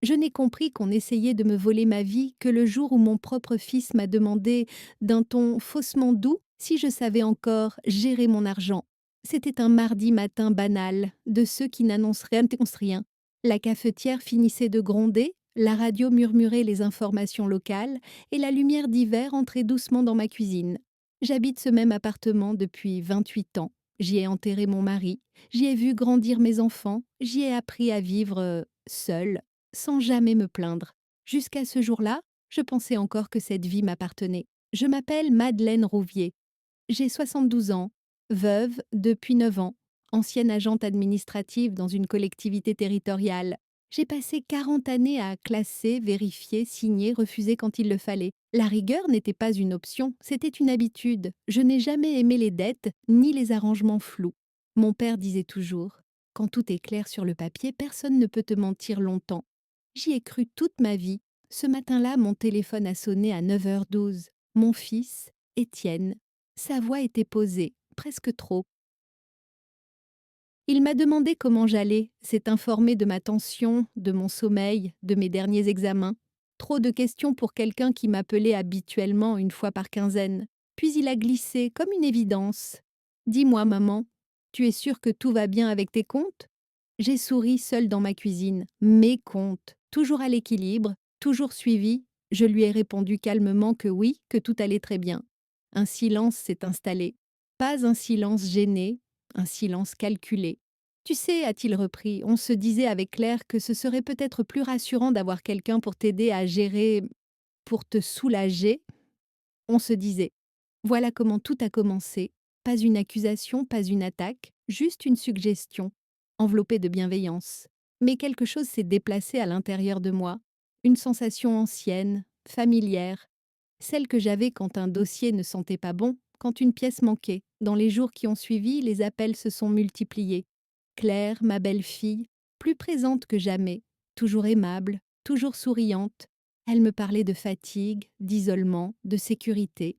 Je n'ai compris qu'on essayait de me voler ma vie que le jour où mon propre fils m'a demandé, d'un ton faussement doux, si je savais encore gérer mon argent. C'était un mardi matin banal, de ceux qui n'annoncent rien. La cafetière finissait de gronder, la radio murmurait les informations locales, et la lumière d'hiver entrait doucement dans ma cuisine. J'habite ce même appartement depuis 28 ans. J'y ai enterré mon mari, j'y ai vu grandir mes enfants, j'y ai appris à vivre seule, sans jamais me plaindre. Jusqu'à ce jour-là, je pensais encore que cette vie m'appartenait. Je m'appelle Madeleine Rouvier. J'ai 72 ans, veuve depuis 9 ans, ancienne agente administrative dans une collectivité territoriale. J'ai passé 40 années à classer, vérifier, signer, refuser quand il le fallait. La rigueur n'était pas une option, c'était une habitude. Je n'ai jamais aimé les dettes ni les arrangements flous. Mon père disait toujours: quand tout est clair sur le papier, personne ne peut te mentir longtemps. J'y ai cru toute ma vie. Ce matin-là, mon téléphone a sonné à 9h12. Mon fils, Étienne. Sa voix était posée, presque trop. Il m'a demandé comment j'allais, s'est informé de ma tension, de mon sommeil, de mes derniers examens. Trop de questions pour quelqu'un qui m'appelait habituellement une fois par quinzaine. Puis il a glissé, comme une évidence: dis-moi, maman, tu es sûre que tout va bien avec tes comptes? J'ai souri seule dans ma cuisine. Mes comptes, toujours à l'équilibre, toujours suivis. Je lui ai répondu calmement que oui, que tout allait très bien. Un silence s'est installé. Pas un silence gêné, un silence calculé. Tu sais, a-t-il repris, on se disait avec Claire que ce serait peut-être plus rassurant d'avoir quelqu'un pour t'aider à gérer, pour te soulager. On se disait. Voilà comment tout a commencé. Pas une accusation, pas une attaque, juste une suggestion, enveloppée de bienveillance. Mais quelque chose s'est déplacé à l'intérieur de moi. Une sensation ancienne, familière, celle que j'avais quand un dossier ne sentait pas bon, quand une pièce manquait. Dans les jours qui ont suivi, les appels se sont multipliés. Claire, ma belle-fille, plus présente que jamais, toujours aimable, toujours souriante, elle me parlait de fatigue, d'isolement, de sécurité.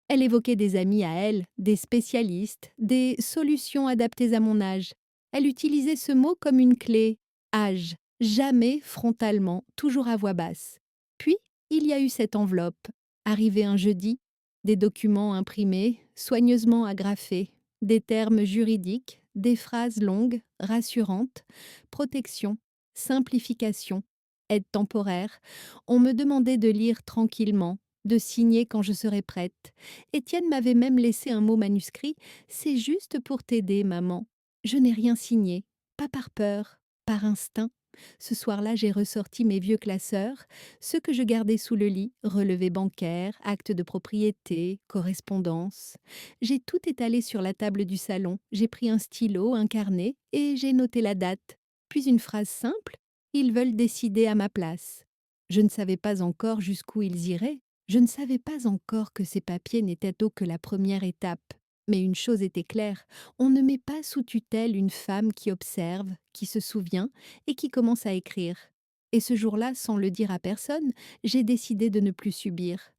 Elle évoquait des amis à elle, des spécialistes, des solutions adaptées à mon âge. Elle utilisait ce mot comme une clé: âge, jamais frontalement, toujours à voix basse. Puis, il y a eu cette enveloppe, arrivée un jeudi, des documents imprimés, soigneusement agrafés, des termes juridiques, des phrases longues, rassurantes, protection, simplification, aide temporaire. On me demandait de lire tranquillement, de signer quand je serais prête. Étienne m'avait même laissé un mot manuscrit: c'est juste pour t'aider, maman. Je n'ai rien signé, pas par peur, par instinct. Ce soir-là, j'ai ressorti mes vieux classeurs, ceux que je gardais sous le lit, relevés bancaires, actes de propriété, correspondance. J'ai tout étalé sur la table du salon, j'ai pris un stylo, un carnet, et j'ai noté la date. Puis une phrase simple: ils veulent décider à ma place. Je ne savais pas encore jusqu'où ils iraient. Je ne savais pas encore que ces papiers n'étaient que la première étape. Mais une chose était claire, on ne met pas sous tutelle une femme qui observe, qui se souvient et qui commence à écrire. Et ce jour-là, sans le dire à personne, j'ai décidé de ne plus subir.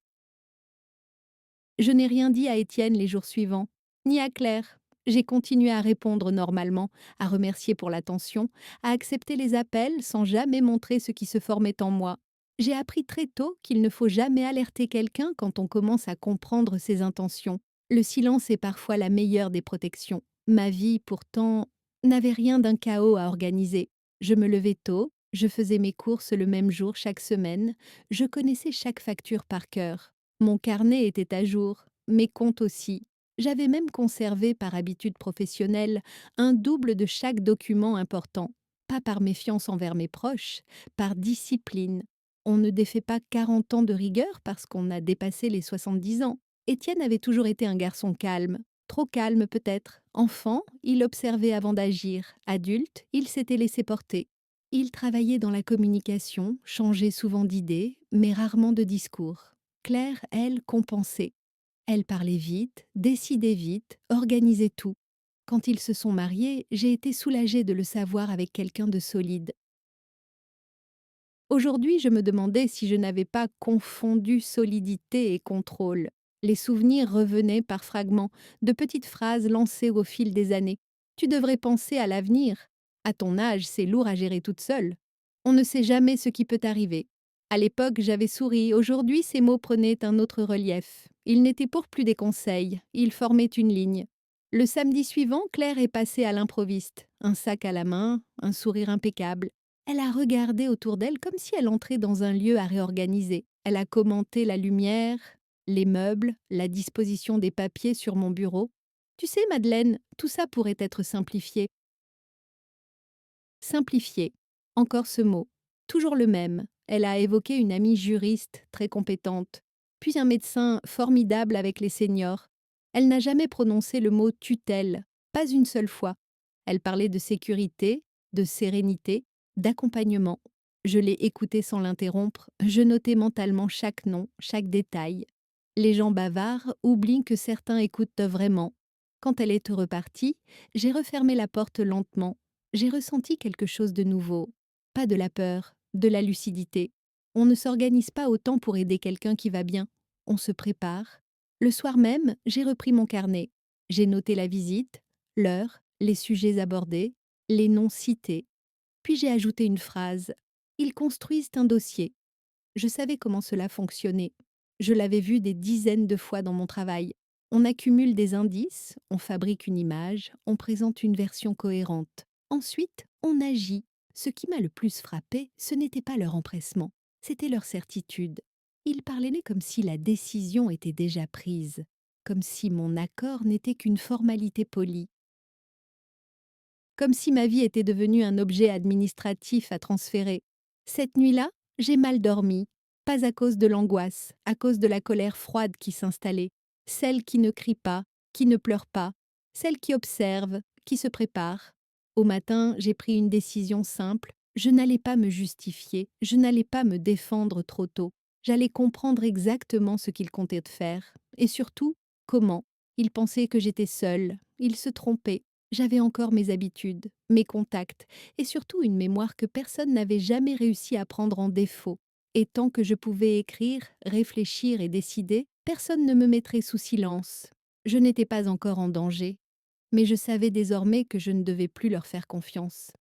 Je n'ai rien dit à Étienne les jours suivants, ni à Claire. J'ai continué à répondre normalement, à remercier pour l'attention, à accepter les appels sans jamais montrer ce qui se formait en moi. J'ai appris très tôt qu'il ne faut jamais alerter quelqu'un quand on commence à comprendre ses intentions. Le silence est parfois la meilleure des protections. Ma vie, pourtant, n'avait rien d'un chaos à organiser. Je me levais tôt, je faisais mes courses le même jour chaque semaine, je connaissais chaque facture par cœur. Mon carnet était à jour, mes comptes aussi. J'avais même conservé, par habitude professionnelle, un double de chaque document important. Pas par méfiance envers mes proches, par discipline. On ne défait pas 40 ans de rigueur parce qu'on a dépassé les 70 ans. Étienne avait toujours été un garçon calme. Trop calme peut-être. Enfant, il observait avant d'agir. Adulte, il s'était laissé porter. Il travaillait dans la communication, changeait souvent d'idées, mais rarement de discours. Claire, elle, compensait. Elle parlait vite, décidait vite, organisait tout. Quand ils se sont mariés, j'ai été soulagée de le savoir avec quelqu'un de solide. Aujourd'hui, je me demandais si je n'avais pas confondu solidité et contrôle. Les souvenirs revenaient par fragments, de petites phrases lancées au fil des années. Tu devrais penser à l'avenir. À ton âge, c'est lourd à gérer toute seule. On ne sait jamais ce qui peut arriver. À l'époque, j'avais souri. Aujourd'hui, ces mots prenaient un autre relief. Ils n'étaient pour plus des conseils, ils formaient une ligne. Le samedi suivant, Claire est passée à l'improviste, un sac à la main, un sourire impeccable. Elle a regardé autour d'elle comme si elle entrait dans un lieu à réorganiser. Elle a commenté la lumière, les meubles, la disposition des papiers sur mon bureau. Tu sais, Madeleine, tout ça pourrait être simplifié. Simplifié. Encore ce mot. Toujours le même. Elle a évoqué une amie juriste très compétente, puis un médecin formidable avec les seniors. Elle n'a jamais prononcé le mot tutelle, pas une seule fois. Elle parlait de sécurité, de sérénité, d'accompagnement. Je l'ai écoutée sans l'interrompre, je notais mentalement chaque nom, chaque détail. Les gens bavards oublient que certains écoutent vraiment. Quand elle est repartie, j'ai refermé la porte lentement. J'ai ressenti quelque chose de nouveau. Pas de la peur, de la lucidité. On ne s'organise pas autant pour aider quelqu'un qui va bien. On se prépare. Le soir même, j'ai repris mon carnet. J'ai noté la visite, l'heure, les sujets abordés, les noms cités. Puis j'ai ajouté une phrase. Ils construisent un dossier. Je savais comment cela fonctionnait. Je l'avais vu des dizaines de fois dans mon travail. On accumule des indices, on fabrique une image, on présente une version cohérente. Ensuite, on agit. Ce qui m'a le plus frappé, ce n'était pas leur empressement, c'était leur certitude. Ils parlaient comme si la décision était déjà prise, comme si mon accord n'était qu'une formalité polie, comme si ma vie était devenue un objet administratif à transférer. Cette nuit-là, j'ai mal dormi, pas à cause de l'angoisse, à cause de la colère froide qui s'installait, celle qui ne crie pas, qui ne pleure pas, celle qui observe, qui se prépare. Au matin, j'ai pris une décision simple, je n'allais pas me justifier, je n'allais pas me défendre trop tôt, j'allais comprendre exactement ce qu'ils comptaient faire, et surtout, comment. Ils pensaient que j'étais seule, ils se trompaient. J'avais encore mes habitudes, mes contacts, et surtout une mémoire que personne n'avait jamais réussi à prendre en défaut. Et tant que je pouvais écrire, réfléchir et décider, personne ne me mettrait sous silence. Je n'étais pas encore en danger, mais je savais désormais que je ne devais plus leur faire confiance.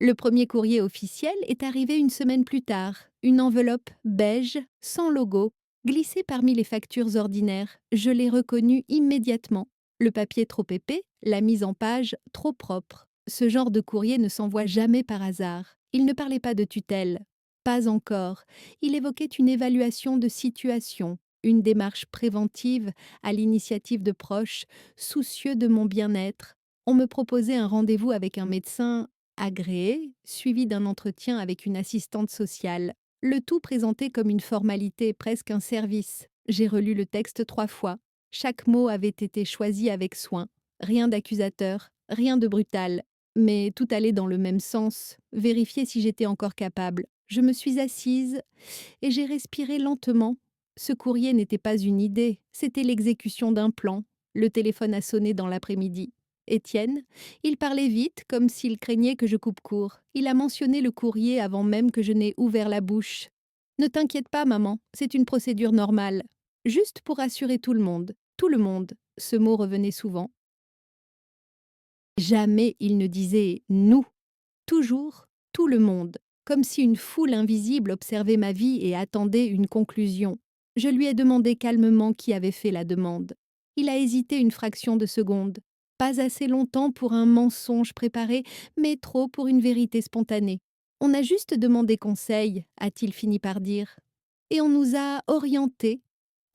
Le premier courrier officiel est arrivé une semaine plus tard, une enveloppe beige, sans logo, glissée parmi les factures ordinaires. Je l'ai reconnue immédiatement. Le papier trop épais, la mise en page trop propre. Ce genre de courrier ne s'envoie jamais par hasard. Il ne parlait pas de tutelle. Pas encore. Il évoquait une évaluation de situation, une démarche préventive à l'initiative de proches, soucieux de mon bien-être. On me proposait un rendez-vous avec un médecin agréé, suivi d'un entretien avec une assistante sociale. Le tout présenté comme une formalité, presque un service. J'ai relu le texte 3 fois. Chaque mot avait été choisi avec soin. Rien d'accusateur, rien de brutal. Mais tout allait dans le même sens. Vérifier si j'étais encore capable. Je me suis assise et j'ai respiré lentement. Ce courrier n'était pas une idée, c'était l'exécution d'un plan. Le téléphone a sonné dans l'après-midi. Étienne, il parlait vite, comme s'il craignait que je coupe court. Il a mentionné le courrier avant même que je n'ai ouvert la bouche. Ne t'inquiète pas, maman, c'est une procédure normale. Juste pour rassurer tout le monde. Tout le monde. Ce mot revenait souvent. Jamais il ne disait nous. Toujours tout le monde. Comme si une foule invisible observait ma vie et attendait une conclusion. Je lui ai demandé calmement qui avait fait la demande. Il a hésité une fraction de seconde. Pas assez longtemps pour un mensonge préparé, mais trop pour une vérité spontanée. On a juste demandé conseil, a-t-il fini par dire. Et on nous a orientés.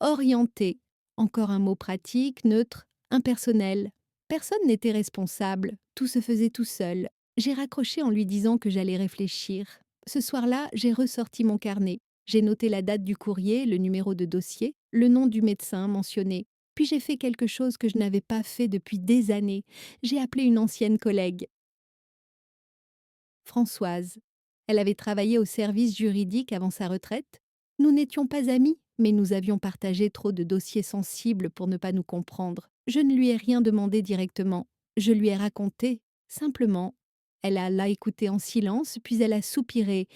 Orientés. Encore un mot pratique, neutre, impersonnel. Personne n'était responsable, tout se faisait tout seul. J'ai raccroché en lui disant que j'allais réfléchir. Ce soir-là, j'ai ressorti mon carnet. J'ai noté la date du courrier, le numéro de dossier, le nom du médecin mentionné. Puis j'ai fait quelque chose que je n'avais pas fait depuis des années. J'ai appelé une ancienne collègue, Françoise. Elle avait travaillé au service juridique avant sa retraite. Nous n'étions pas amis, mais nous avions partagé trop de dossiers sensibles pour ne pas nous comprendre. Je ne lui ai rien demandé directement. Je lui ai raconté, simplement. Elle l'a écouté en silence, puis elle a soupiré.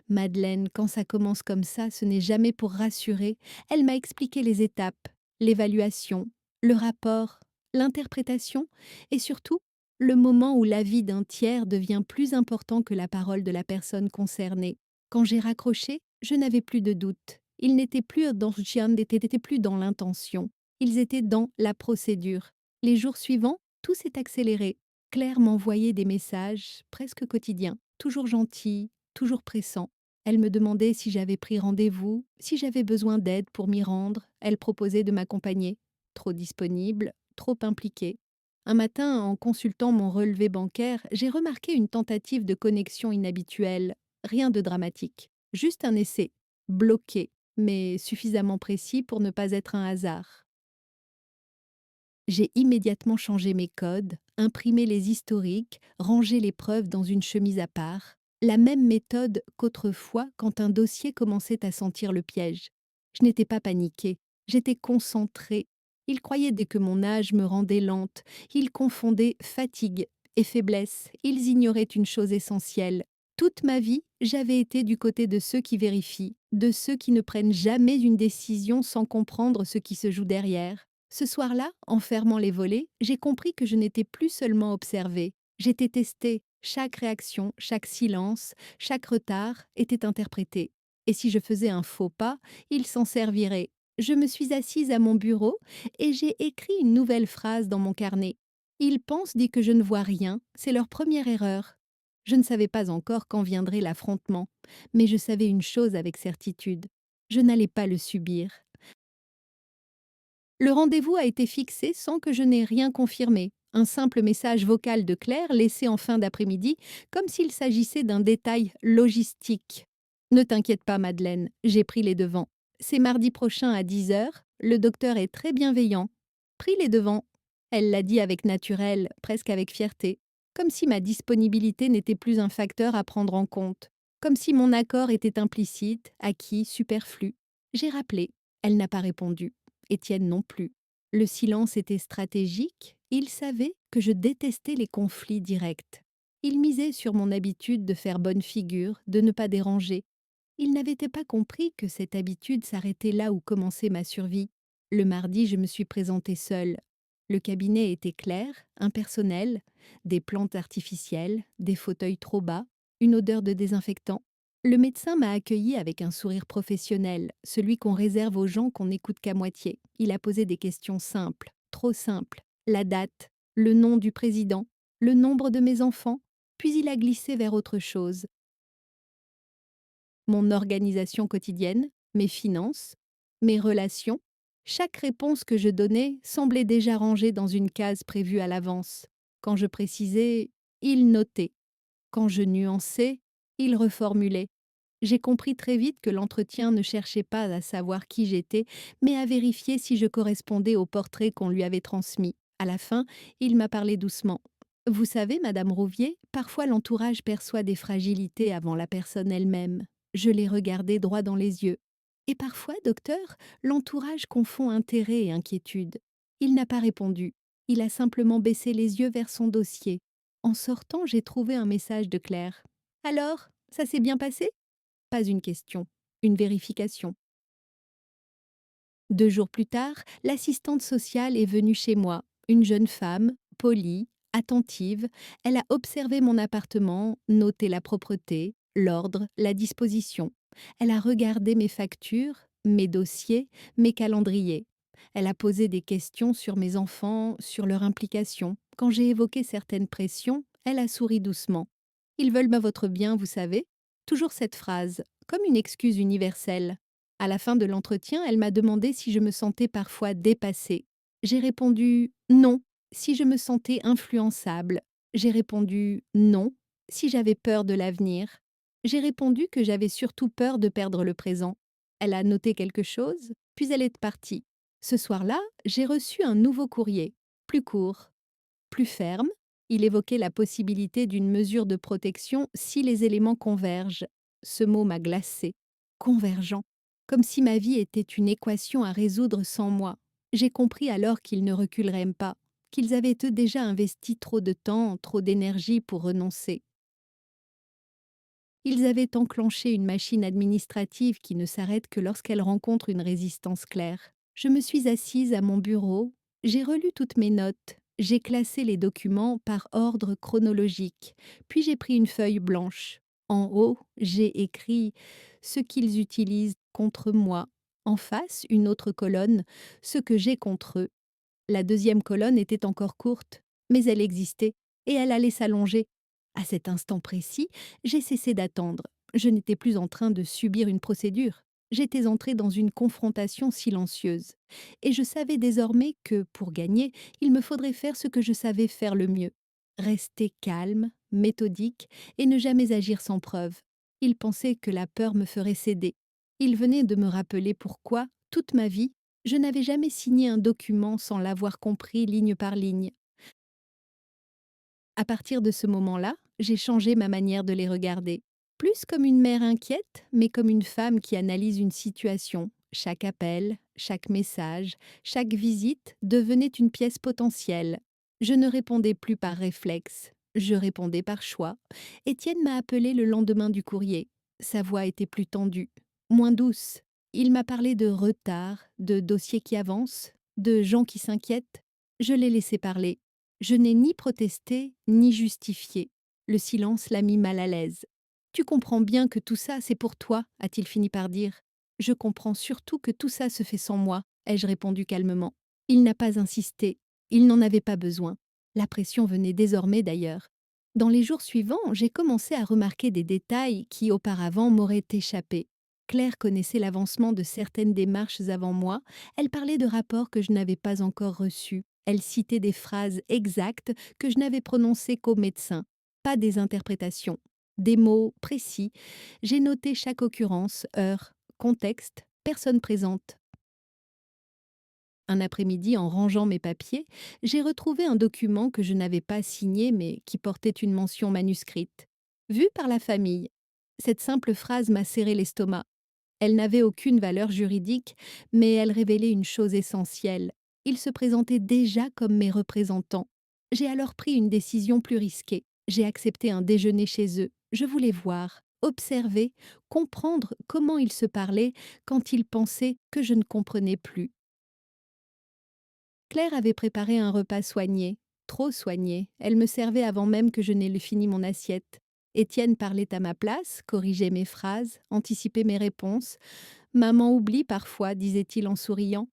Madeleine, quand ça commence comme ça, ce n'est jamais pour rassurer. Elle m'a expliqué les étapes, l'évaluation, le rapport, l'interprétation et surtout le moment où l'avis d'un tiers devient plus important que la parole de la personne concernée. Quand j'ai raccroché, je n'avais plus de doute. Ils n'étaient plus dans n'étaient plus dans l'intention. Ils étaient dans la procédure. Les jours suivants, tout s'est accéléré. Claire m'envoyait des messages presque quotidiens, toujours gentils, toujours pressants. Elle me demandait si j'avais pris rendez-vous, si j'avais besoin d'aide pour m'y rendre. Elle proposait de m'accompagner. Trop disponible, trop impliquée. Un matin, en consultant mon relevé bancaire, j'ai remarqué une tentative de connexion inhabituelle. Rien de dramatique. Juste un essai. Bloqué, mais suffisamment précis pour ne pas être un hasard. J'ai immédiatement changé mes codes, imprimé les historiques, rangé les preuves dans une chemise à part. La même méthode qu'autrefois quand un dossier commençait à sentir le piège. Je n'étais pas paniquée, j'étais concentrée. Ils croyaient dès que mon âge me rendait lente. Ils confondaient fatigue et faiblesse. Ils ignoraient une chose essentielle. Toute ma vie, j'avais été du côté de ceux qui vérifient, de ceux qui ne prennent jamais une décision sans comprendre ce qui se joue derrière. Ce soir-là, en fermant les volets, j'ai compris que je n'étais plus seulement observée. J'étais testée. Chaque réaction, chaque silence, chaque retard était interprété. Et si je faisais un faux pas, il s'en servirait. Je me suis assise à mon bureau et j'ai écrit une nouvelle phrase dans mon carnet. Ils pensent dit que je ne vois rien, c'est leur première erreur. Je ne savais pas encore quand viendrait l'affrontement, mais je savais une chose avec certitude. Je n'allais pas le subir. Le rendez-vous a été fixé sans que je n'ai rien confirmé. Un simple message vocal de Claire laissé en fin d'après-midi, comme s'il s'agissait d'un détail logistique. Ne t'inquiète pas, Madeleine, j'ai pris les devants. C'est mardi prochain à 10 heures. Le docteur est très bienveillant. Pris les devants. Elle l'a dit avec naturel, presque avec fierté. Comme si ma disponibilité n'était plus un facteur à prendre en compte. Comme si mon accord était implicite, acquis, superflu. J'ai rappelé. Elle n'a pas répondu. Étienne non plus. Le silence était stratégique, il savait que je détestais les conflits directs. Il misait sur mon habitude de faire bonne figure, de ne pas déranger. Il n'avait pas compris que cette habitude s'arrêtait là où commençait ma survie. Le mardi, je me suis présentée seule. Le cabinet était clair, impersonnel, des plantes artificielles, des fauteuils trop bas, une odeur de désinfectant. Le médecin m'a accueilli avec un sourire professionnel, celui qu'on réserve aux gens qu'on n'écoute qu'à moitié. Il a posé des questions simples, trop simples. La date, le nom du président, le nombre de mes enfants, puis il a glissé vers autre chose. Mon organisation quotidienne, mes finances, mes relations. Chaque réponse que je donnais semblait déjà rangée dans une case prévue à l'avance. Quand je précisais, il notait. Quand je nuançais, il reformulait. J'ai compris très vite que l'entretien ne cherchait pas à savoir qui j'étais, mais à vérifier si je correspondais au portrait qu'on lui avait transmis. À la fin, il m'a parlé doucement. Vous savez, Madame Rouvier, parfois l'entourage perçoit des fragilités avant la personne elle-même. Je l'ai regardé droit dans les yeux. Et parfois, docteur, l'entourage confond intérêt et inquiétude. Il n'a pas répondu. Il a simplement baissé les yeux vers son dossier. En sortant, j'ai trouvé un message de Claire. Alors, ça s'est bien passé? Pas une question, une vérification. 2 jours plus tard, l'assistante sociale est venue chez moi, une jeune femme, polie, attentive. Elle a observé mon appartement, noté la propreté, l'ordre, la disposition. Elle a regardé mes factures, mes dossiers, mes calendriers. Elle a posé des questions sur mes enfants, sur leur implication. Quand j'ai évoqué certaines pressions, elle a souri doucement. Ils veulent votre bien, vous savez. Toujours cette phrase, comme une excuse universelle. À la fin de l'entretien, elle m'a demandé si je me sentais parfois dépassée. J'ai répondu non, si je me sentais influençable. J'ai répondu non, si j'avais peur de l'avenir. J'ai répondu que j'avais surtout peur de perdre le présent. Elle a noté quelque chose, puis elle est partie. Ce soir-là, j'ai reçu un nouveau courrier, plus court, plus ferme. Il évoquait la possibilité d'une mesure de protection si les éléments convergent. Ce mot m'a glacée. Convergent. Comme si ma vie était une équation à résoudre sans moi. J'ai compris alors qu'ils ne reculeraient pas, qu'ils avaient eux déjà investi trop de temps, trop d'énergie pour renoncer. Ils avaient enclenché une machine administrative qui ne s'arrête que lorsqu'elle rencontre une résistance claire. Je me suis assise à mon bureau, j'ai relu toutes mes notes, J'ai classé les documents par ordre chronologique, puis j'ai pris une feuille blanche. En haut, j'ai écrit ce qu'ils utilisent contre moi. En face, une autre colonne, ce que j'ai contre eux. La deuxième colonne était encore courte, mais elle existait, et elle allait s'allonger. À cet instant précis, j'ai cessé d'attendre. Je n'étais plus en train de subir une procédure. J'étais entrée dans une confrontation silencieuse. Et je savais désormais que, pour gagner, il me faudrait faire ce que je savais faire le mieux. Rester calme, méthodique, et ne jamais agir sans preuve. Il pensait que la peur me ferait céder. Il venait de me rappeler pourquoi, toute ma vie, je n'avais jamais signé un document sans l'avoir compris ligne par ligne. À partir de ce moment-là, j'ai changé ma manière de les regarder. Plus comme une mère inquiète, mais comme une femme qui analyse une situation. Chaque appel, chaque message, chaque visite devenait une pièce potentielle. Je ne répondais plus par réflexe, je répondais par choix. Étienne m'a appelé le lendemain du courrier. Sa voix était plus tendue, moins douce. Il m'a parlé de retard, de dossiers qui avancent, de gens qui s'inquiètent. Je l'ai laissé parler. Je n'ai ni protesté, ni justifié. Le silence l'a mis mal à l'aise. Tu comprends bien que tout ça, c'est pour toi, a-t-il fini par dire. Je comprends surtout que tout ça se fait sans moi, ai-je répondu calmement. Il n'a pas insisté. Il n'en avait pas besoin. La pression venait désormais d'ailleurs. Dans les jours suivants, j'ai commencé à remarquer des détails qui auparavant m'auraient échappé. Claire connaissait l'avancement de certaines démarches avant moi. Elle parlait de rapports que je n'avais pas encore reçus. Elle citait des phrases exactes que je n'avais prononcées qu'au médecin, pas des interprétations. Des mots précis. J'ai noté chaque occurrence, heure, contexte, personne présente. Un après-midi, en rangeant mes papiers, j'ai retrouvé un document que je n'avais pas signé mais qui portait une mention manuscrite. Vu par la famille. Cette simple phrase m'a serré l'estomac. Elle n'avait aucune valeur juridique, mais elle révélait une chose essentielle. Ils se présentaient déjà comme mes représentants. J'ai alors pris une décision plus risquée. J'ai accepté un déjeuner chez eux. Je voulais voir, observer, comprendre comment ils se parlaient quand ils pensaient que je ne comprenais plus. Claire avait préparé un repas soigné, trop soigné. Elle me servait avant même que je n'aie fini mon assiette. Étienne parlait à ma place, corrigeait mes phrases, anticipait mes réponses. Maman oublie parfois, disait-il en souriant.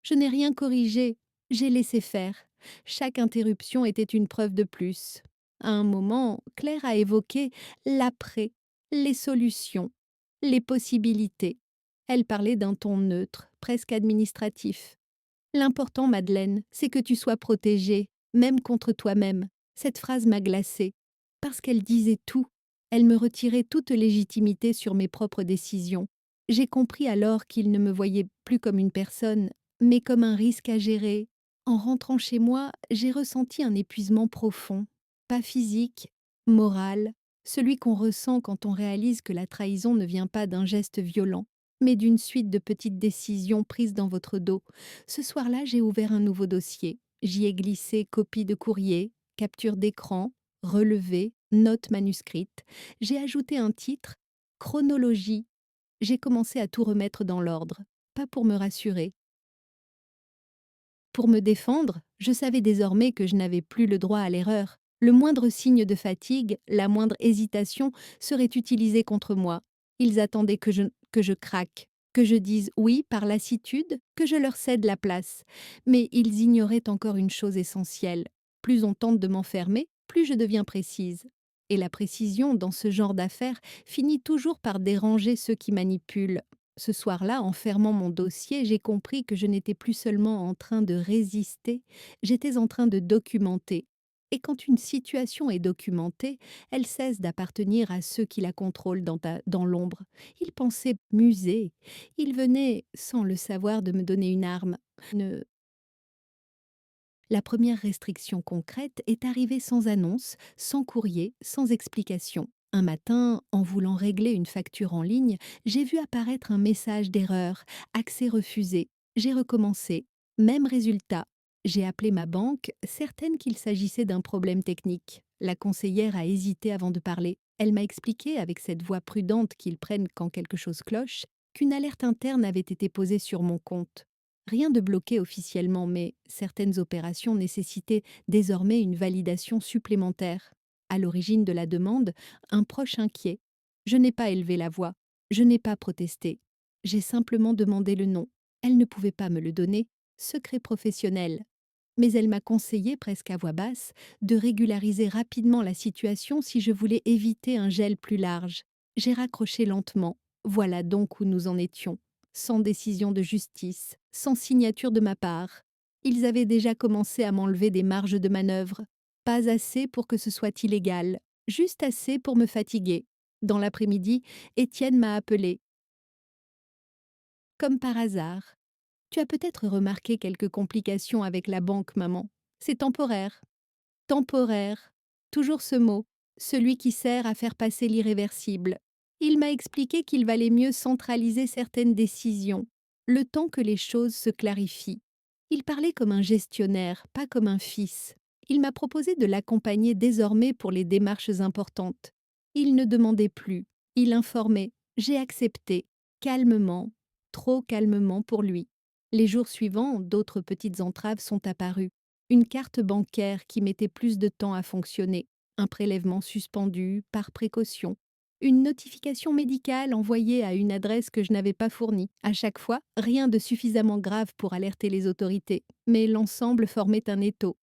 Je n'ai rien corrigé, j'ai laissé faire. Chaque interruption était une preuve de plus. À un moment, Claire a évoqué l'après, les solutions, les possibilités. Elle parlait d'un ton neutre, presque administratif. L'important, Madeleine, c'est que tu sois protégée, même contre toi-même. Cette phrase m'a glacée. Parce qu'elle disait tout. Elle me retirait toute légitimité sur mes propres décisions. J'ai compris alors qu'il ne me voyait plus comme une personne, mais comme un risque à gérer. En rentrant chez moi, j'ai ressenti un épuisement profond. Pas physique, moral, celui qu'on ressent quand on réalise que la trahison ne vient pas d'un geste violent, mais d'une suite de petites décisions prises dans votre dos. Ce soir-là, j'ai ouvert un nouveau dossier. J'y ai glissé copie de courrier, capture d'écran, relevé, notes manuscrites. J'ai ajouté un titre, chronologie. J'ai commencé à tout remettre dans l'ordre, pas pour me rassurer. Pour me défendre, je savais désormais que je n'avais plus le droit à l'erreur. Le moindre signe de fatigue, la moindre hésitation serait utilisé contre moi. Ils attendaient que je craque, que je dise oui par lassitude, que je leur cède la place. Mais ils ignoraient encore une chose essentielle. Plus on tente de m'enfermer, plus je deviens précise. Et la précision dans ce genre d'affaires finit toujours par déranger ceux qui manipulent. Ce soir-là, en fermant mon dossier, j'ai compris que je n'étais plus seulement en train de résister, j'étais en train de documenter. Et quand une situation est documentée, elle cesse d'appartenir à ceux qui la contrôlent dans l'ombre. Ils pensaient m'user. Ils venaient, sans le savoir, de me donner une arme. La première restriction concrète est arrivée sans annonce, sans courrier, sans explication. Un matin, en voulant régler une facture en ligne, j'ai vu apparaître un message d'erreur, accès refusé. J'ai recommencé. Même résultat. J'ai appelé ma banque, certaine qu'il s'agissait d'un problème technique. La conseillère a hésité avant de parler. Elle m'a expliqué, avec cette voix prudente qu'ils prennent quand quelque chose cloche, qu'une alerte interne avait été posée sur mon compte. Rien de bloqué officiellement, mais certaines opérations nécessitaient désormais une validation supplémentaire. À l'origine de la demande, un proche inquiet. Je n'ai pas élevé la voix, je n'ai pas protesté. J'ai simplement demandé le nom. Elle ne pouvait pas me le donner, secret professionnel. Mais elle m'a conseillé, presque à voix basse, de régulariser rapidement la situation si je voulais éviter un gel plus large. J'ai raccroché lentement. Voilà donc où nous en étions. Sans décision de justice, sans signature de ma part. Ils avaient déjà commencé à m'enlever des marges de manœuvre. Pas assez pour que ce soit illégal, juste assez pour me fatiguer. Dans l'après-midi, Étienne m'a appelé. Comme par hasard. Tu as peut-être remarqué quelques complications avec la banque, maman. C'est temporaire. Temporaire. Toujours ce mot, celui qui sert à faire passer l'irréversible. Il m'a expliqué qu'il valait mieux centraliser certaines décisions, le temps que les choses se clarifient. Il parlait comme un gestionnaire, pas comme un fils. Il m'a proposé de l'accompagner désormais pour les démarches importantes. Il ne demandait plus, il informait. J'ai accepté, calmement, trop calmement pour lui. Les jours suivants, d'autres petites entraves sont apparues. Une carte bancaire qui mettait plus de temps à fonctionner, un prélèvement suspendu par précaution, une notification médicale envoyée à une adresse que je n'avais pas fournie. À chaque fois, rien de suffisamment grave pour alerter les autorités, mais l'ensemble formait un étau.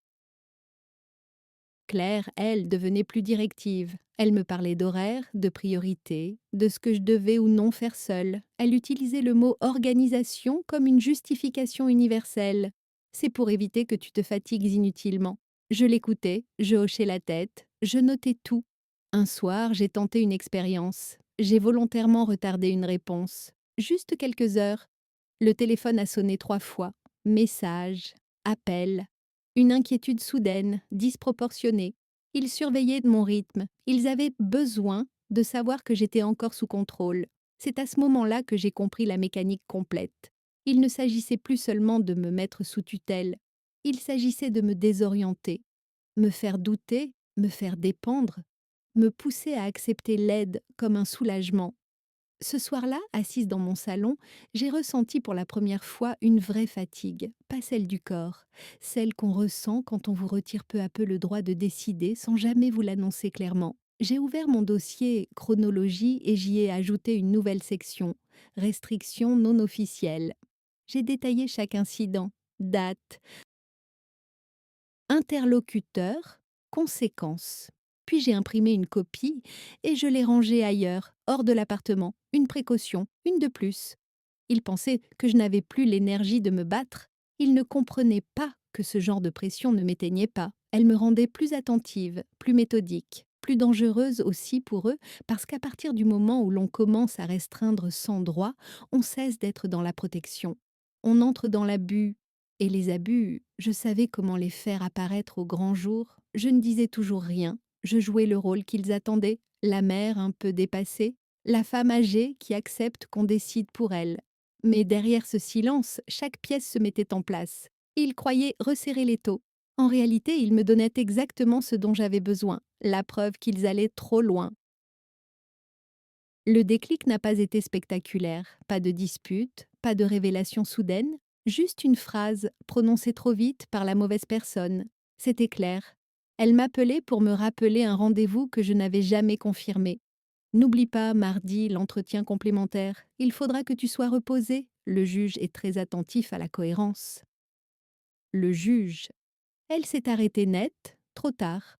Claire, elle, devenait plus directive. Elle me parlait d'horaires, de priorités, de ce que je devais ou non faire seule. Elle utilisait le mot organisation comme une justification universelle. C'est pour éviter que tu te fatigues inutilement. Je l'écoutais, je hochais la tête, je notais tout. Un soir, j'ai tenté une expérience. J'ai volontairement retardé une réponse. Juste quelques heures. Le téléphone a sonné 3 fois. Message, appel, une inquiétude soudaine, disproportionnée. Ils surveillaient de mon rythme. Ils avaient besoin de savoir que j'étais encore sous contrôle. C'est à ce moment-là que j'ai compris la mécanique complète. Il ne s'agissait plus seulement de me mettre sous tutelle. Il s'agissait de me désorienter, me faire douter, me faire dépendre, me pousser à accepter l'aide comme un soulagement. Ce soir-là, assise dans mon salon, j'ai ressenti pour la première fois une vraie fatigue, pas celle du corps, celle qu'on ressent quand on vous retire peu à peu le droit de décider sans jamais vous l'annoncer clairement. J'ai ouvert mon dossier chronologie et j'y ai ajouté une nouvelle section, restrictions non officielles. J'ai détaillé chaque incident, date, interlocuteur, conséquences. Puis j'ai imprimé une copie et je l'ai rangée ailleurs, hors de l'appartement. Une précaution, une de plus. Il pensait que je n'avais plus l'énergie de me battre. Il ne comprenait pas que ce genre de pression ne m'éteignait pas. Elle me rendait plus attentive, plus méthodique, plus dangereuse aussi pour eux, parce qu'à partir du moment où l'on commence à restreindre sans droit, on cesse d'être dans la protection. On entre dans l'abus. Et les abus, je savais comment les faire apparaître au grand jour. Je ne disais toujours rien. Je jouais le rôle qu'ils attendaient, la mère un peu dépassée, la femme âgée qui accepte qu'on décide pour elle. Mais derrière ce silence, chaque pièce se mettait en place. Ils croyaient resserrer l'étau. En réalité, ils me donnaient exactement ce dont j'avais besoin, la preuve qu'ils allaient trop loin. Le déclic n'a pas été spectaculaire, pas de dispute, pas de révélation soudaine, juste une phrase prononcée trop vite par la mauvaise personne. C'était clair. Elle m'appelait pour me rappeler un rendez-vous que je n'avais jamais confirmé. N'oublie pas, mardi, l'entretien complémentaire. Il faudra que tu sois reposé. Le juge est très attentif à la cohérence. Le juge. Elle s'est arrêtée net, trop tard.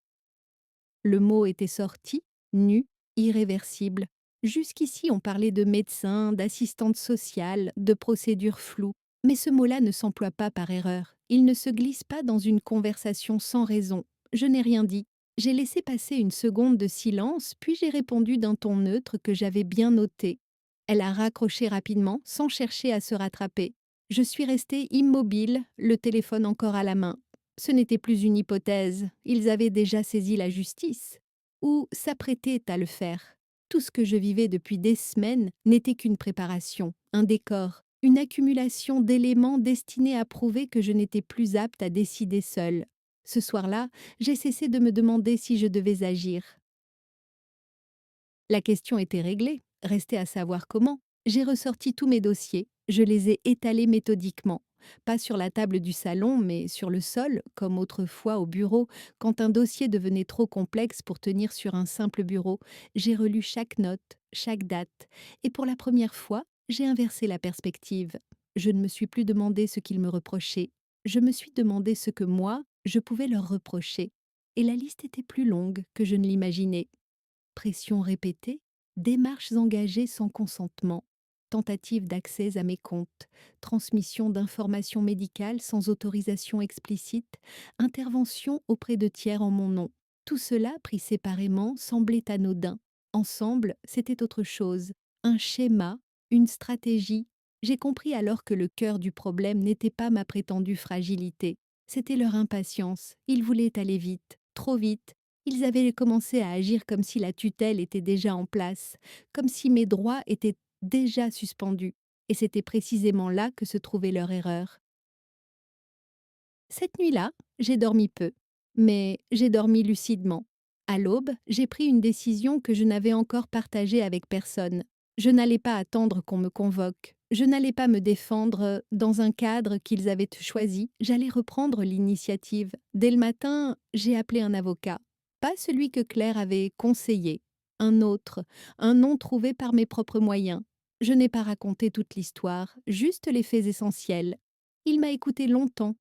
Le mot était sorti, nu, irréversible. Jusqu'ici, on parlait de médecin, d'assistante sociale, de procédures floues. Mais ce mot-là ne s'emploie pas par erreur. Il ne se glisse pas dans une conversation sans raison. Je n'ai rien dit. J'ai laissé passer une seconde de silence, puis j'ai répondu d'un ton neutre que j'avais bien noté. Elle a raccroché rapidement, sans chercher à se rattraper. Je suis restée immobile, le téléphone encore à la main. Ce n'était plus une hypothèse, ils avaient déjà saisi la justice. Ou s'apprêtaient à le faire. Tout ce que je vivais depuis des semaines n'était qu'une préparation, un décor, une accumulation d'éléments destinés à prouver que je n'étais plus apte à décider seule. Ce soir-là, j'ai cessé de me demander si je devais agir. La question était réglée, restait à savoir comment. J'ai ressorti tous mes dossiers, je les ai étalés méthodiquement. pas sur la table du salon, mais sur le sol, comme autrefois au bureau, quand un dossier devenait trop complexe pour tenir sur un simple bureau. J'ai relu chaque note, chaque date, et pour la première fois, j'ai inversé la perspective. Je ne me suis plus demandé ce qu'ils me reprochaient, je me suis demandé ce que moi, je pouvais leur reprocher. Et la liste était plus longue que je ne l'imaginais. Pressions répétées, démarches engagées sans consentement, tentatives d'accès à mes comptes, transmission d'informations médicales sans autorisation explicite, intervention auprès de tiers en mon nom. Tout cela, pris séparément, semblait anodin. Ensemble, c'était autre chose, un schéma, une stratégie. J'ai compris alors que le cœur du problème n'était pas ma prétendue fragilité, c'était leur impatience. Ils voulaient aller vite, trop vite. Ils avaient commencé à agir comme si la tutelle était déjà en place, comme si mes droits étaient déjà suspendus. Et c'était précisément là que se trouvait leur erreur. Cette nuit-là, j'ai dormi peu, mais j'ai dormi lucidement. À l'aube, j'ai pris une décision que je n'avais encore partagée avec personne. Je n'allais pas attendre qu'on me convoque. Je n'allais pas me défendre dans un cadre qu'ils avaient choisi. J'allais reprendre l'initiative. Dès le matin, j'ai appelé un avocat. Pas celui que Claire avait conseillé. Un autre, un nom trouvé par mes propres moyens. Je n'ai pas raconté toute l'histoire, juste les faits essentiels. Il m'a écouté longtemps,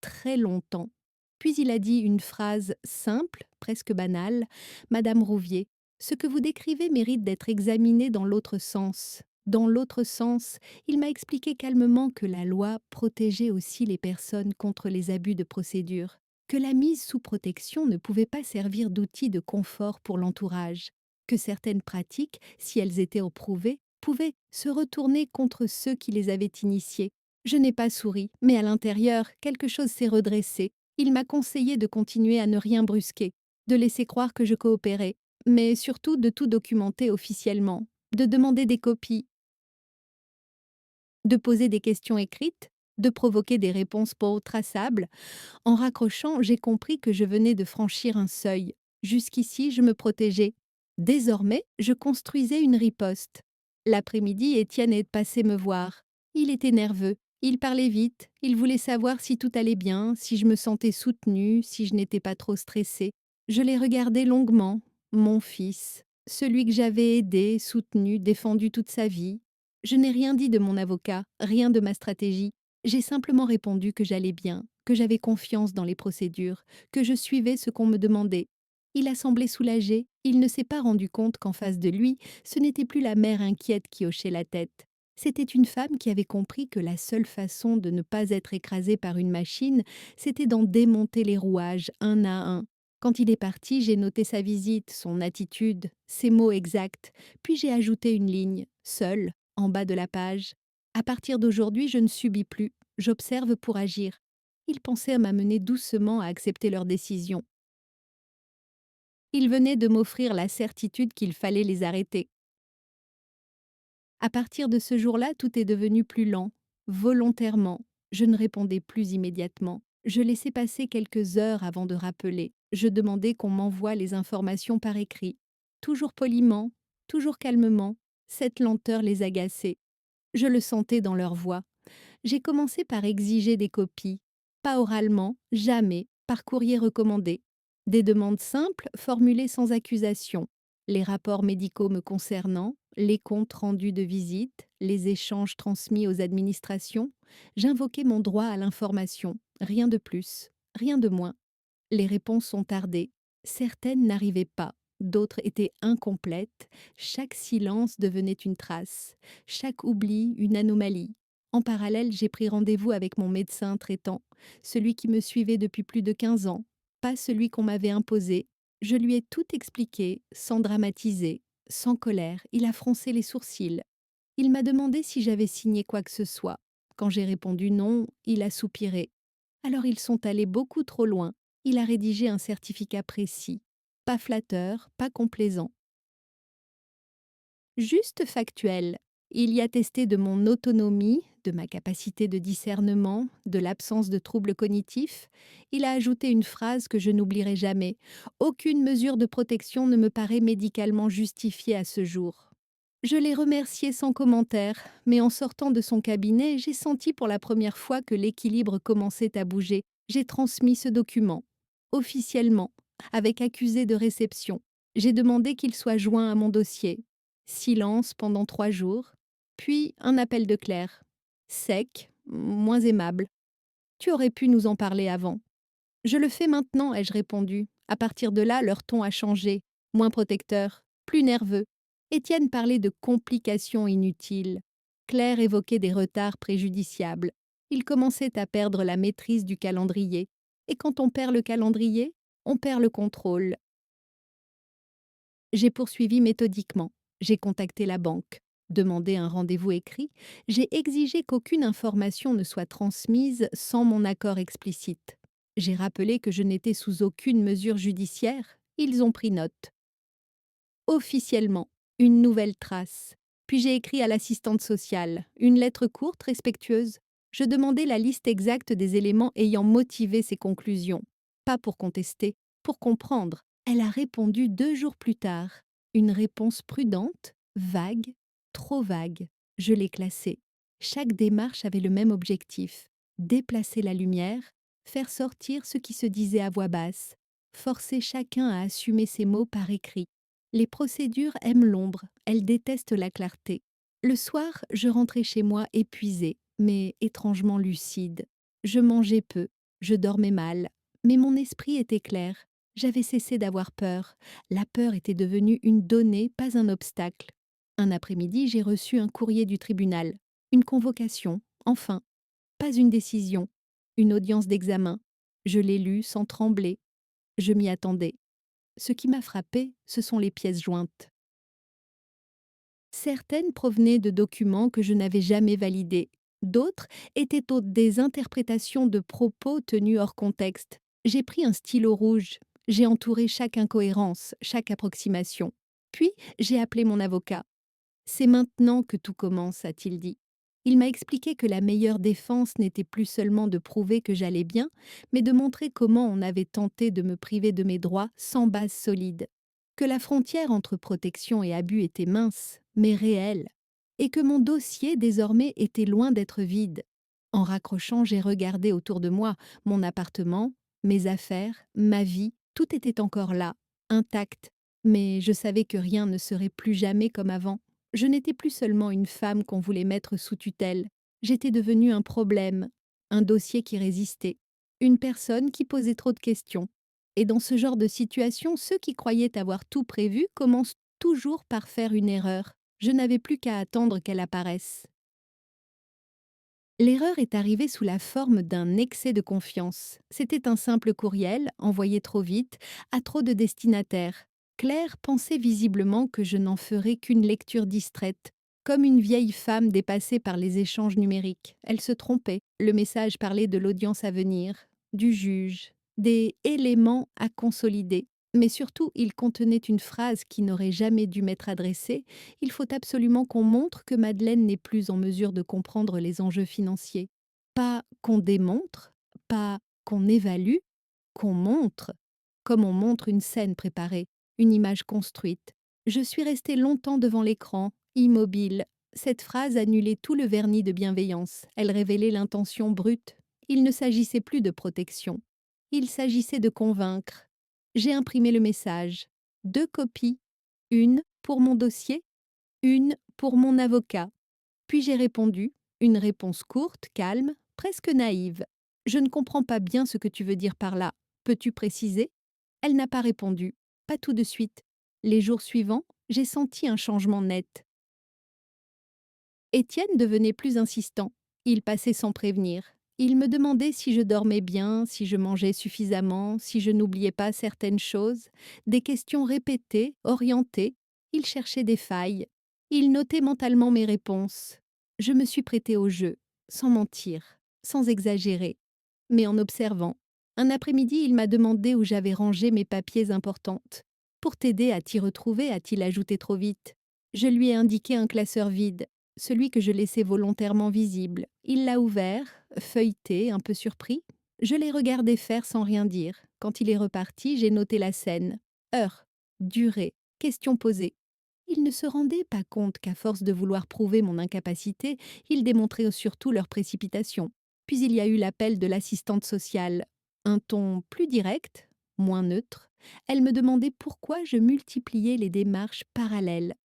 très longtemps. Puis il a dit une phrase simple, presque banale: Madame Rouvier, ce que vous décrivez mérite d'être examiné dans l'autre sens. Dans l'autre sens, il m'a expliqué calmement que la loi protégeait aussi les personnes contre les abus de procédure, que la mise sous protection ne pouvait pas servir d'outil de confort pour l'entourage, que certaines pratiques, si elles étaient approuvées, pouvaient se retourner contre ceux qui les avaient initiées. Je n'ai pas souri, mais à l'intérieur, quelque chose s'est redressé. Il m'a conseillé de continuer à ne rien brusquer, de laisser croire que je coopérais, mais surtout de tout documenter officiellement, de demander des copies, de poser des questions écrites, de provoquer des réponses pas traçables. En raccrochant, j'ai compris que je venais de franchir un seuil. Jusqu'ici, je me protégeais. Désormais, je construisais une riposte. L'après-midi, Étienne est passé me voir. Il était nerveux. Il parlait vite. Il voulait savoir si tout allait bien, si je me sentais soutenue, si je n'étais pas trop stressée. Je l'ai regardé longuement. Mon fils, celui que j'avais aidé, soutenu, défendu toute sa vie. Je n'ai rien dit de mon avocat, rien de ma stratégie. J'ai simplement répondu que j'allais bien, que j'avais confiance dans les procédures, que je suivais ce qu'on me demandait. Il a semblé soulagé, il ne s'est pas rendu compte qu'en face de lui, ce n'était plus la mère inquiète qui hochait la tête. C'était une femme qui avait compris que la seule façon de ne pas être écrasée par une machine, c'était d'en démonter les rouages un à un. Quand il est parti, j'ai noté sa visite, son attitude, ses mots exacts, puis j'ai ajouté une ligne, seule, en bas de la page. À partir d'aujourd'hui, je ne subis plus, j'observe pour agir. Ils pensaient à m'amener doucement à accepter leur décision. Ils venaient de m'offrir la certitude qu'il fallait les arrêter. À partir de ce jour-là, tout est devenu plus lent, volontairement. Je ne répondais plus immédiatement. Je laissais passer quelques heures avant de rappeler. Je demandais qu'on m'envoie les informations par écrit. Toujours poliment, toujours calmement. Cette lenteur les agaçait. Je le sentais dans leur voix. J'ai commencé par exiger des copies. Pas oralement, jamais, par courrier recommandé. Des demandes simples, formulées sans accusation. Les rapports médicaux me concernant, les comptes rendus de visite, les échanges transmis aux administrations. J'invoquais mon droit à l'information. Rien de plus, rien de moins. Les réponses ont tardé. Certaines n'arrivaient pas. D'autres étaient incomplètes. Chaque silence devenait une trace. Chaque oubli, une anomalie. En parallèle, j'ai pris rendez-vous avec mon médecin traitant, celui qui me suivait depuis plus de 15 ans, pas celui qu'on m'avait imposé. Je lui ai tout expliqué, sans dramatiser, sans colère. Il a froncé les sourcils. Il m'a demandé si j'avais signé quoi que ce soit. Quand j'ai répondu non, il a soupiré. Alors ils sont allés beaucoup trop loin. Il a rédigé un certificat précis. Pas flatteur, pas complaisant. Juste factuel. Il y a testé de mon autonomie, de ma capacité de discernement, de l'absence de troubles cognitifs. Il a ajouté une phrase que je n'oublierai jamais. Aucune mesure de protection ne me paraît médicalement justifiée à ce jour. Je l'ai remercié sans commentaire, mais en sortant de son cabinet, j'ai senti pour la première fois que l'équilibre commençait à bouger. J'ai transmis ce document, officiellement, avec accusé de réception. J'ai demandé qu'il soit joint à mon dossier. Silence pendant 3 jours, puis un appel de Claire. Sec, moins aimable. Tu aurais pu nous en parler avant. Je le fais maintenant, ai-je répondu. À partir de là, leur ton a changé, moins protecteur, plus nerveux. Étienne parlait de complications inutiles. Claire évoquait des retards préjudiciables. Il commençait à perdre la maîtrise du calendrier. Et quand on perd le calendrier, on perd le contrôle. J'ai poursuivi méthodiquement. J'ai contacté la banque, demandé un rendez-vous écrit. J'ai exigé qu'aucune information ne soit transmise sans mon accord explicite. J'ai rappelé que je n'étais sous aucune mesure judiciaire. Ils ont pris note. Officiellement, une nouvelle trace. Puis j'ai écrit à l'assistante sociale, une lettre courte, respectueuse. Je demandais la liste exacte des éléments ayant motivé ces conclusions. Pas pour contester, pour comprendre. Elle a répondu 2 jours plus tard. Une réponse prudente, vague, trop vague. Je l'ai classée. Chaque démarche avait le même objectif. Déplacer la lumière, faire sortir ce qui se disait à voix basse, forcer chacun à assumer ses mots par écrit. Les procédures aiment l'ombre, elles détestent la clarté. Le soir, je rentrais chez moi épuisée, mais étrangement lucide. Je mangeais peu, je dormais mal, mais mon esprit était clair. J'avais cessé d'avoir peur. La peur était devenue une donnée, pas un obstacle. Un après-midi, j'ai reçu un courrier du tribunal. Une convocation, enfin. Pas une décision. Une audience d'examen. Je l'ai lu sans trembler. Je m'y attendais. Ce qui m'a frappé, ce sont les pièces jointes. Certaines provenaient de documents que je n'avais jamais validés. D'autres étaient des interprétations de propos tenus hors contexte. J'ai pris un stylo rouge. J'ai entouré chaque incohérence, chaque approximation. Puis, j'ai appelé mon avocat. C'est maintenant que tout commence, a-t-il dit. Il m'a expliqué que la meilleure défense n'était plus seulement de prouver que j'allais bien, mais de montrer comment on avait tenté de me priver de mes droits sans base solide. Que la frontière entre protection et abus était mince, mais réelle. Et que mon dossier, désormais, était loin d'être vide. En raccrochant, j'ai regardé autour de moi, mon appartement, mes affaires, ma vie, tout était encore là, intact. Mais je savais que rien ne serait plus jamais comme avant. Je n'étais plus seulement une femme qu'on voulait mettre sous tutelle. J'étais devenue un problème, un dossier qui résistait, une personne qui posait trop de questions. Et dans ce genre de situation, ceux qui croyaient avoir tout prévu commencent toujours par faire une erreur. Je n'avais plus qu'à attendre qu'elle apparaisse. L'erreur est arrivée sous la forme d'un excès de confiance. C'était un simple courriel, envoyé trop vite, à trop de destinataires. Claire pensait visiblement que je n'en ferais qu'une lecture distraite, comme une vieille femme dépassée par les échanges numériques. Elle se trompait. Le message parlait de l'audience à venir, du juge, des éléments à consolider. Mais surtout, il contenait une phrase qui n'aurait jamais dû m'être adressée. Il faut absolument qu'on montre que Madeleine n'est plus en mesure de comprendre les enjeux financiers. Pas qu'on démontre, pas qu'on évalue, qu'on montre, comme on montre une scène préparée, une image construite. Je suis restée longtemps devant l'écran, immobile. Cette phrase annulait tout le vernis de bienveillance. Elle révélait l'intention brute. Il ne s'agissait plus de protection. Il s'agissait de convaincre. J'ai imprimé le message. 2 copies. Une pour mon dossier, une pour mon avocat. Puis j'ai répondu, une réponse courte, calme, presque naïve. Je ne comprends pas bien ce que tu veux dire par là. Peux-tu préciser? Elle n'a pas répondu, pas tout de suite. Les jours suivants, j'ai senti un changement net. Étienne devenait plus insistant. Il passait sans prévenir. Il me demandait si je dormais bien, si je mangeais suffisamment, si je n'oubliais pas certaines choses. Des questions répétées, orientées. Il cherchait des failles. Il notait mentalement mes réponses. Je me suis prêtée au jeu, sans mentir, sans exagérer, mais en observant. Un après-midi, il m'a demandé où j'avais rangé mes papiers importantes. Pour t'aider à t'y retrouver, a-t-il ajouté trop vite. Je lui ai indiqué un classeur vide, celui que je laissais volontairement visible. Il l'a ouvert, feuilleté, un peu surpris. Je l'ai regardé faire sans rien dire. Quand il est reparti, j'ai noté la scène. Heure, durée, question posée. Ils ne se rendaient pas compte qu'à force de vouloir prouver mon incapacité, ils démontraient surtout leur précipitation. Puis il y a eu l'appel de l'assistante sociale. Un ton plus direct, moins neutre, elle me demandait pourquoi je multipliais les démarches parallèles.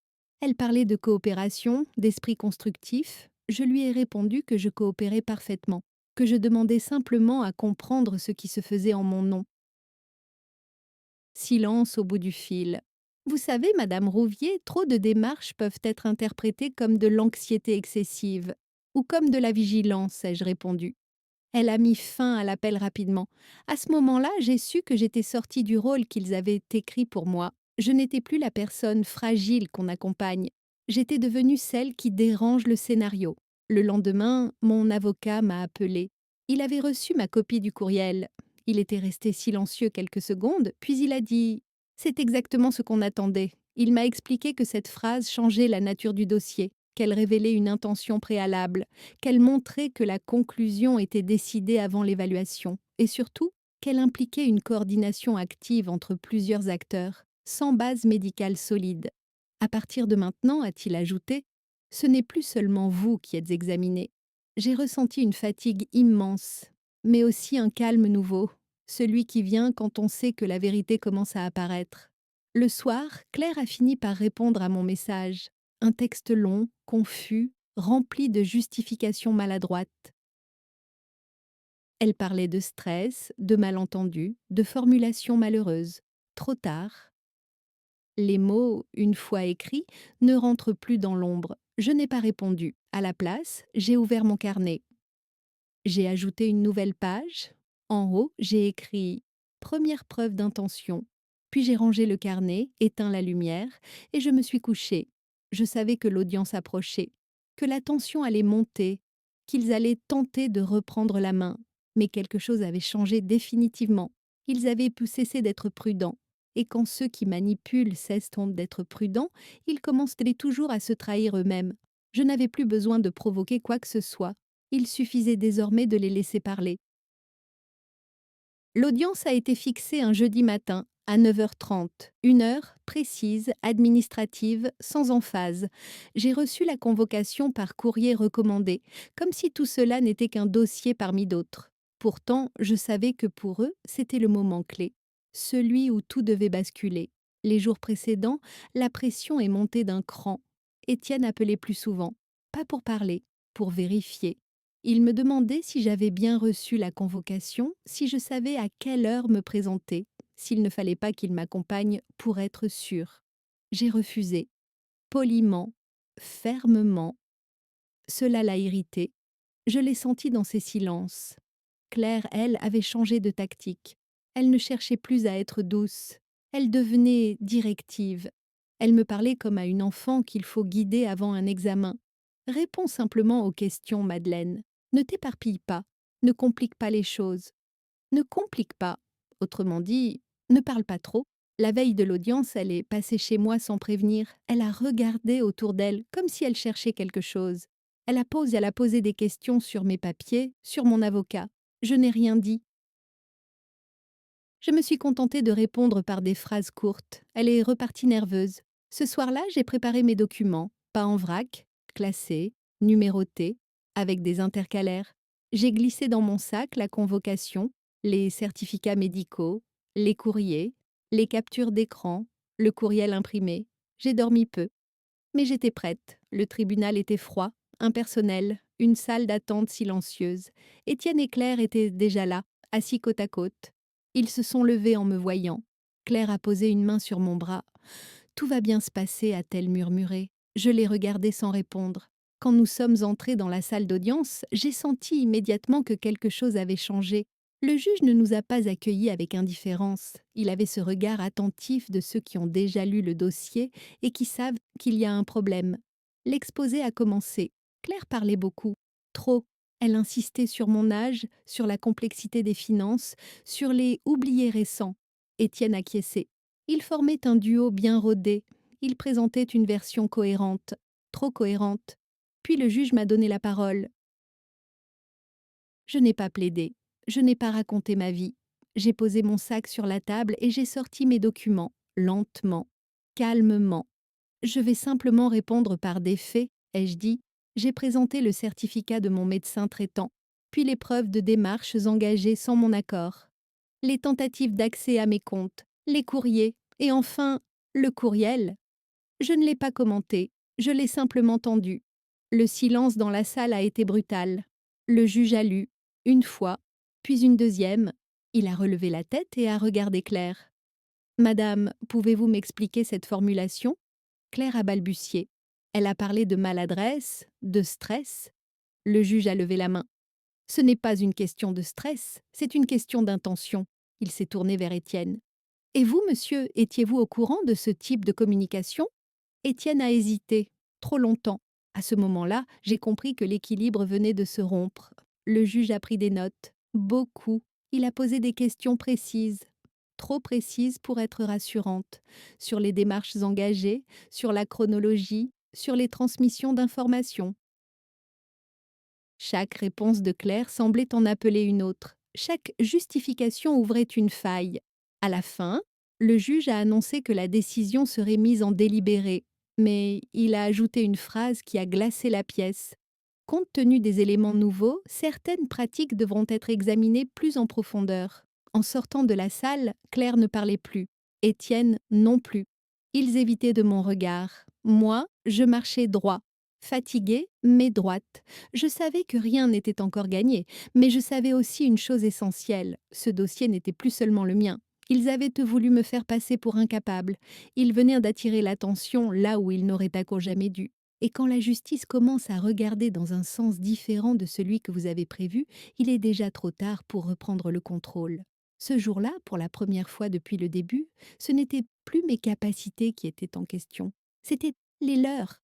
Elle parlait de coopération, d'esprit constructif. Je lui ai répondu que je coopérais parfaitement, que je demandais simplement à comprendre ce qui se faisait en mon nom. Silence au bout du fil. Vous savez, Madame Rouvier, trop de démarches peuvent être interprétées comme de l'anxiété excessive ou comme de la vigilance, ai-je répondu. Elle a mis fin à l'appel rapidement. À ce moment-là, j'ai su que j'étais sortie du rôle qu'ils avaient écrit pour moi. Je n'étais plus la personne fragile qu'on accompagne. J'étais devenue celle qui dérange le scénario. Le lendemain, mon avocat m'a appelé. Il avait reçu ma copie du courriel. Il était resté silencieux quelques secondes, puis il a dit: C'est exactement ce qu'on attendait. Il m'a expliqué que cette phrase changeait la nature du dossier, qu'elle révélait une intention préalable, qu'elle montrait que la conclusion était décidée avant l'évaluation, et surtout qu'elle impliquait une coordination active entre plusieurs acteurs, sans base médicale solide. À partir de maintenant, a-t-il ajouté, ce n'est plus seulement vous qui êtes examiné. J'ai ressenti une fatigue immense, mais aussi un calme nouveau, celui qui vient quand on sait que la vérité commence à apparaître. Le soir, Claire a fini par répondre à mon message, un texte long, confus, rempli de justifications maladroites. Elle parlait de stress, de malentendus, de formulations malheureuses. Trop tard. Les mots, une fois écrits, ne rentrent plus dans l'ombre. Je n'ai pas répondu. À la place, j'ai ouvert mon carnet. J'ai ajouté une nouvelle page. En haut, j'ai écrit «Première preuve d'intention». Puis j'ai rangé le carnet, éteint la lumière, et je me suis couchée. Je savais que l'audience approchait, que la tension allait monter, qu'ils allaient tenter de reprendre la main. Mais quelque chose avait changé définitivement. Ils avaient pu cesser d'être prudents. Et quand ceux qui manipulent cessent d'être prudents, ils commencent toujours à se trahir eux-mêmes. Je n'avais plus besoin de provoquer quoi que ce soit. Il suffisait désormais de les laisser parler. L'audience a été fixée un jeudi matin, à 9h30, une heure précise, administrative, sans emphase. J'ai reçu la convocation par courrier recommandé, comme si tout cela n'était qu'un dossier parmi d'autres. Pourtant, je savais que pour eux, c'était le moment clé, celui où tout devait basculer. Les jours précédents, la pression est montée d'un cran. Étienne appelait plus souvent, pas pour parler, pour vérifier. Il me demandait si j'avais bien reçu la convocation, si je savais à quelle heure me présenter, s'il ne fallait pas qu'il m'accompagne pour être sûr. J'ai refusé, poliment, fermement. Cela l'a irrité. Je l'ai senti dans ses silences. Claire, elle, avait changé de tactique. Elle ne cherchait plus à être douce. Elle devenait directive. Elle me parlait comme à une enfant qu'il faut guider avant un examen. Réponds simplement aux questions, Madeleine. Ne t'éparpille pas. Ne complique pas les choses. Ne complique pas. Autrement dit, ne parle pas trop. La veille de l'audience, elle est passée chez moi sans prévenir. Elle a regardé autour d'elle, comme si elle cherchait quelque chose. Elle a posé des questions sur mes papiers, sur mon avocat. Je n'ai rien dit. Je me suis contentée de répondre par des phrases courtes. Elle est repartie nerveuse. Ce soir-là, j'ai préparé mes documents, pas en vrac, classés, numérotés, avec des intercalaires. J'ai glissé dans mon sac la convocation, les certificats médicaux, les courriers, les captures d'écran, le courriel imprimé. J'ai dormi peu. Mais j'étais prête. Le tribunal était froid, impersonnel, une salle d'attente silencieuse. Étienne et Claire étaient déjà là, assis côte à côte. Ils se sont levés en me voyant. Claire a posé une main sur mon bras. Tout va bien se passer, a-t-elle murmuré. Je l'ai regardée sans répondre. Quand nous sommes entrés dans la salle d'audience, j'ai senti immédiatement que quelque chose avait changé. Le juge ne nous a pas accueillis avec indifférence. Il avait ce regard attentif de ceux qui ont déjà lu le dossier et qui savent qu'il y a un problème. L'exposé a commencé. Claire parlait beaucoup. Trop. Elle insistait sur mon âge, sur la complexité des finances, sur les oubliés récents. Étienne acquiesçait. Ils formaient un duo bien rodé. Ils présentaient une version cohérente, trop cohérente. Puis le juge m'a donné la parole. Je n'ai pas plaidé. Je n'ai pas raconté ma vie. J'ai posé mon sac sur la table et j'ai sorti mes documents, lentement, calmement. Je vais simplement répondre par des faits, ai-je dit. J'ai présenté le certificat de mon médecin traitant, puis les preuves de démarches engagées sans mon accord, les tentatives d'accès à mes comptes, les courriers, et enfin, le courriel. Je ne l'ai pas commenté, je l'ai simplement tendu. Le silence dans la salle a été brutal. Le juge a lu, une fois, puis une deuxième. Il a relevé la tête et a regardé Claire. Madame, pouvez-vous m'expliquer cette formulation? Claire a balbutié. Elle a parlé de maladresse, de stress. Le juge a levé la main. Ce n'est pas une question de stress, c'est une question d'intention. Il s'est tourné vers Étienne. Et vous, monsieur, étiez-vous au courant de ce type de communication? Étienne a hésité, trop longtemps. À ce moment-là, j'ai compris que l'équilibre venait de se rompre. Le juge a pris des notes, beaucoup. Il a posé des questions précises, trop précises pour être rassurantes, sur les démarches engagées, sur la chronologie, sur les transmissions d'informations. Chaque réponse de Claire semblait en appeler une autre. Chaque justification ouvrait une faille. À la fin, le juge a annoncé que la décision serait mise en délibéré, mais il a ajouté une phrase qui a glacé la pièce. Compte tenu des éléments nouveaux, certaines pratiques devront être examinées plus en profondeur. En sortant de la salle, Claire ne parlait plus. Étienne non plus. Ils évitaient de mon regard. Moi, je marchais droit, fatiguée, mais droite. Je savais que rien n'était encore gagné, mais je savais aussi une chose essentielle. Ce dossier n'était plus seulement le mien. Ils avaient voulu me faire passer pour incapable. Ils venaient d'attirer l'attention là où ils n'auraient à cause jamais dû. Et quand la justice commence à regarder dans un sens différent de celui que vous avez prévu, il est déjà trop tard pour reprendre le contrôle. Ce jour-là, pour la première fois depuis le début, ce n'étaient plus mes capacités qui étaient en question, c'était les leurs.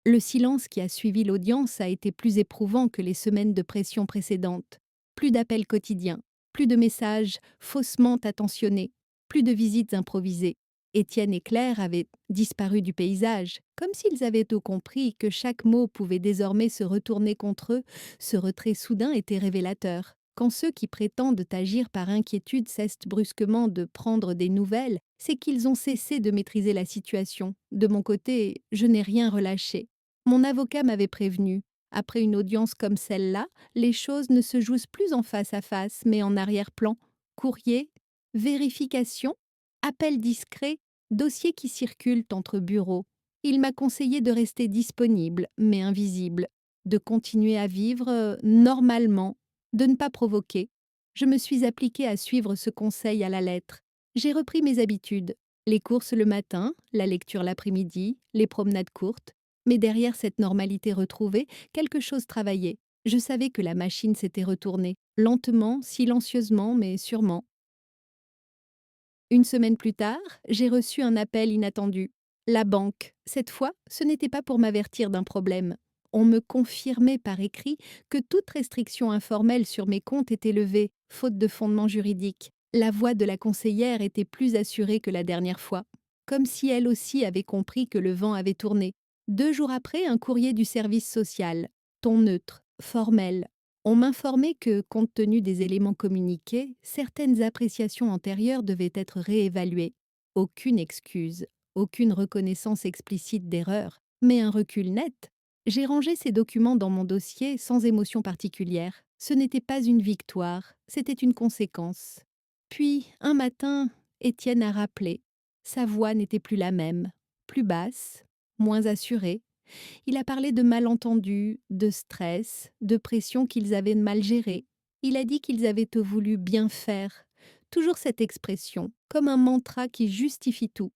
Le silence qui a suivi l'audience a été plus éprouvant que les semaines de pression précédentes. Plus d'appels quotidiens, plus de messages faussement attentionnés, plus de visites improvisées. Étienne et Claire avaient disparu du paysage, comme s'ils avaient tout compris que chaque mot pouvait désormais se retourner contre eux. Ce retrait soudain était révélateur. Quand ceux qui prétendent agir par inquiétude cessent brusquement de prendre des nouvelles, c'est qu'ils ont cessé de maîtriser la situation. De mon côté, je n'ai rien relâché. Mon avocat m'avait prévenu. Après une audience comme celle-là, les choses ne se jouent plus en face à face, mais en arrière-plan. Courrier, vérification, appels discrets, dossiers qui circulent entre bureaux. Il m'a conseillé de rester disponible, mais invisible, de continuer à vivre normalement, de ne pas provoquer. Je me suis appliquée à suivre ce conseil à la lettre. J'ai repris mes habitudes. Les courses le matin, la lecture l'après-midi, les promenades courtes. Mais derrière cette normalité retrouvée, quelque chose travaillait. Je savais que la machine s'était retournée, lentement, silencieusement, mais sûrement. Une semaine plus tard, j'ai reçu un appel inattendu. La banque. Cette fois, ce n'était pas pour m'avertir d'un problème. On me confirmait par écrit que toute restriction informelle sur mes comptes était levée, faute de fondement juridique. La voix de la conseillère était plus assurée que la dernière fois, comme si elle aussi avait compris que le vent avait tourné. 2 jours après, un courrier du service social. Ton neutre, formel. On m'informait que, compte tenu des éléments communiqués, certaines appréciations antérieures devaient être réévaluées. Aucune excuse, aucune reconnaissance explicite d'erreur, mais un recul net. J'ai rangé ces documents dans mon dossier sans émotion particulière. Ce n'était pas une victoire, c'était une conséquence. Puis, un matin, Étienne a rappelé. Sa voix n'était plus la même, plus basse, moins assurée. Il a parlé de malentendus, de stress, de pression qu'ils avaient mal gérée. Il a dit qu'ils avaient voulu bien faire. Toujours cette expression, comme un mantra qui justifie tout.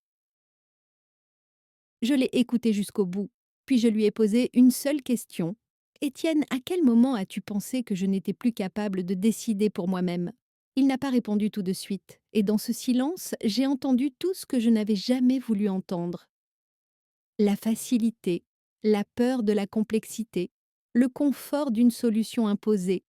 Je l'ai écouté jusqu'au bout, puis je lui ai posé une seule question. Étienne, à quel moment as-tu pensé que je n'étais plus capable de décider pour moi-même? Il n'a pas répondu tout de suite, et dans ce silence, j'ai entendu tout ce que je n'avais jamais voulu entendre. La facilité, la peur de la complexité, le confort d'une solution imposée.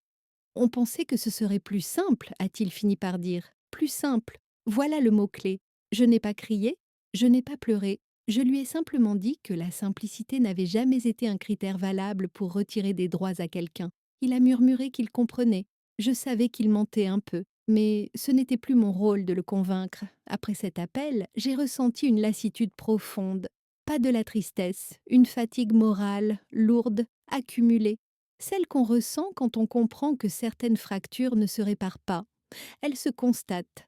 On pensait que ce serait plus simple, a-t-il fini par dire. Plus simple. Voilà le mot-clé. Je n'ai pas crié, je n'ai pas pleuré. Je lui ai simplement dit que la simplicité n'avait jamais été un critère valable pour retirer des droits à quelqu'un. Il a murmuré qu'il comprenait. Je savais qu'il mentait un peu. Mais ce n'était plus mon rôle de le convaincre. Après cet appel, j'ai ressenti une lassitude profonde. Pas de la tristesse, une fatigue morale, lourde, accumulée. Celle qu'on ressent quand on comprend que certaines fractures ne se réparent pas. Elles se constatent.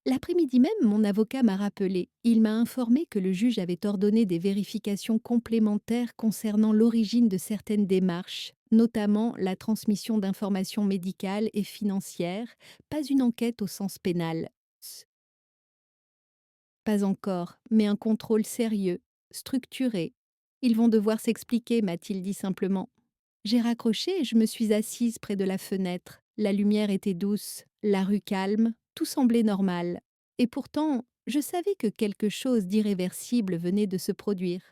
L'après-midi même, mon avocat m'a rappelé. Il m'a informé que le juge avait ordonné des vérifications complémentaires concernant l'origine de certaines démarches, notamment la transmission d'informations médicales et financières, pas une enquête au sens pénal. Pas encore, mais un contrôle sérieux, structuré. Ils vont devoir s'expliquer, m'a-t-il dit simplement. J'ai raccroché et je me suis assise près de la fenêtre. La lumière était douce, la rue calme, tout semblait normal. Et pourtant, je savais que quelque chose d'irréversible venait de se produire.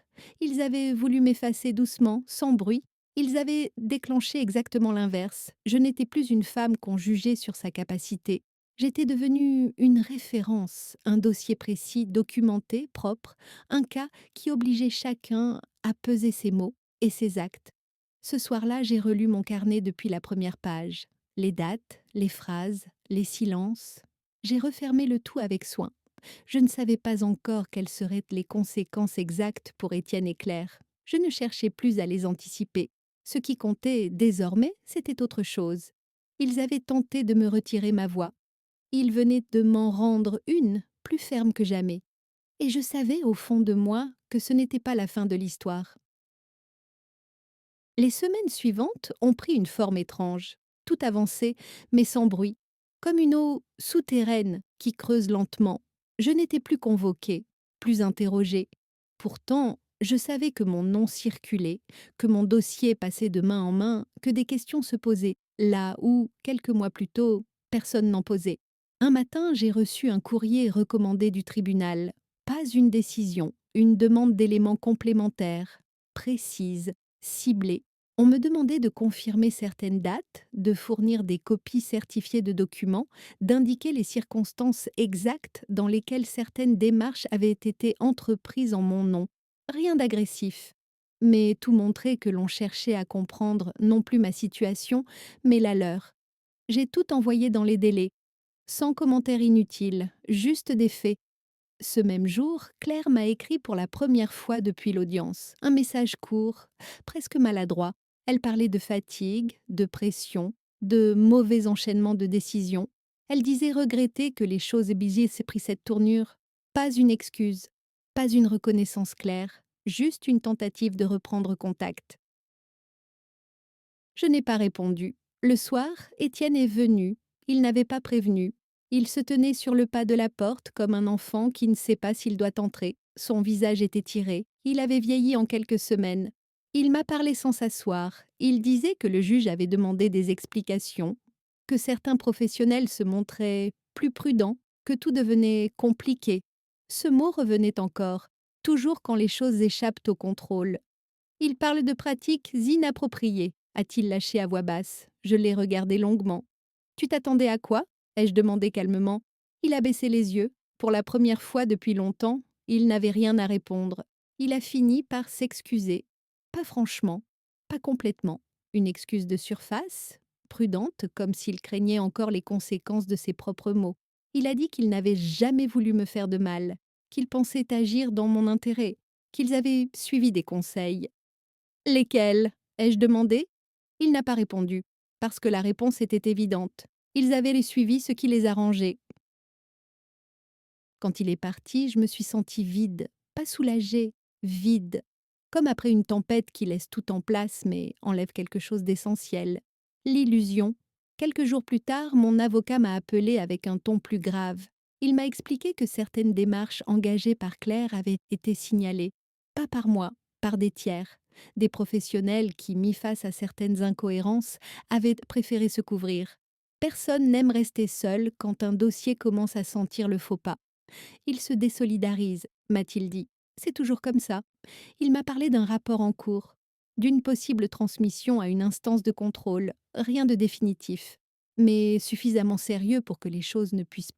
Ils avaient voulu m'effacer doucement, sans bruit. Ils avaient déclenché exactement l'inverse. Je n'étais plus une femme qu'on jugeait sur sa capacité. J'étais devenue une référence, un dossier précis, documenté, propre, un cas qui obligeait chacun à peser ses mots et ses actes. Ce soir-là, j'ai relu mon carnet depuis la première page. Les dates, les phrases, les silences. J'ai refermé le tout avec soin. Je ne savais pas encore quelles seraient les conséquences exactes pour Étienne et Claire. Je ne cherchais plus à les anticiper. Ce qui comptait, désormais, c'était autre chose. Ils avaient tenté de me retirer ma voix. Ils venaient de m'en rendre une, plus ferme que jamais. Et je savais, au fond de moi, que ce n'était pas la fin de l'histoire. Les semaines suivantes ont pris une forme étrange, tout avancé, mais sans bruit, comme une eau souterraine qui creuse lentement. Je n'étais plus convoquée, plus interrogée. Pourtant, je savais que mon nom circulait, que mon dossier passait de main en main, que des questions se posaient, là où, quelques mois plus tôt, personne n'en posait. Un matin, j'ai reçu un courrier recommandé du tribunal. Pas une décision, une demande d'éléments complémentaires, précise, ciblée. On me demandait de confirmer certaines dates, de fournir des copies certifiées de documents, d'indiquer les circonstances exactes dans lesquelles certaines démarches avaient été entreprises en mon nom. Rien d'agressif. Mais tout montrait que l'on cherchait à comprendre non plus ma situation, mais la leur. J'ai tout envoyé dans les délais, sans commentaire inutile, juste des faits. Ce même jour, Claire m'a écrit pour la première fois depuis l'audience. Un message court, presque maladroit. Elle parlait de fatigue, de pression, de mauvais enchaînement de décisions. Elle disait regretter que les choses aient pris cette tournure. Pas une excuse, pas une reconnaissance claire, juste une tentative de reprendre contact. Je n'ai pas répondu. Le soir, Étienne est venu. Il n'avait pas prévenu. Il se tenait sur le pas de la porte comme un enfant qui ne sait pas s'il doit entrer. Son visage était tiré. Il avait vieilli en quelques semaines. Il m'a parlé sans s'asseoir. Il disait que le juge avait demandé des explications, que certains professionnels se montraient plus prudents, que tout devenait compliqué. Ce mot revenait encore, toujours quand les choses échappent au contrôle. Il parle de pratiques inappropriées, a-t-il lâché à voix basse. Je l'ai regardé longuement. Tu t'attendais à quoi ai-je demandé calmement. Il a baissé les yeux. Pour la première fois depuis longtemps, il n'avait rien à répondre. Il a fini par s'excuser. Pas franchement, pas complètement. Une excuse de surface, prudente, comme s'il craignait encore les conséquences de ses propres mots. Il a dit qu'il n'avait jamais voulu me faire de mal, qu'il pensait agir dans mon intérêt, qu'ils avaient suivi des conseils. Lesquels ai-je demandé. Il n'a pas répondu, parce que la réponse était évidente. Ils avaient suivi ce qui les arrangeait. Quand il est parti, je me suis sentie vide, pas soulagée, vide, comme après une tempête qui laisse tout en place mais enlève quelque chose d'essentiel. L'illusion. Quelques jours plus tard, mon avocat m'a appelée avec un ton plus grave. Il m'a expliqué que certaines démarches engagées par Claire avaient été signalées, pas par moi, par des tiers, des professionnels qui, mis face à certaines incohérences, avaient préféré se couvrir. Personne n'aime rester seul quand un dossier commence à sentir le faux pas. Il se désolidarise, m'a-t-il dit. C'est toujours comme ça. Il m'a parlé d'un rapport en cours, d'une possible transmission à une instance de contrôle, rien de définitif, mais suffisamment sérieux pour que les choses ne puissent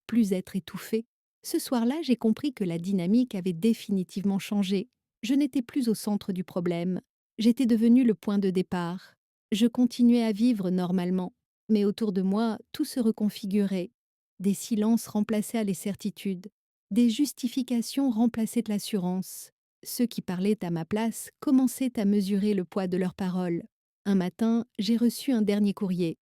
plus être étouffées. Ce soir-là, j'ai compris que la dynamique avait définitivement changé. Je n'étais plus au centre du problème. J'étais devenue le point de départ. Je continuais à vivre normalement, Mais autour de moi, tout se reconfigurait. Des silences remplaçaient les certitudes. Des justifications remplaçaient l'assurance. Ceux qui parlaient à ma place commençaient à mesurer le poids de leurs paroles. Un matin, j'ai reçu un dernier courrier.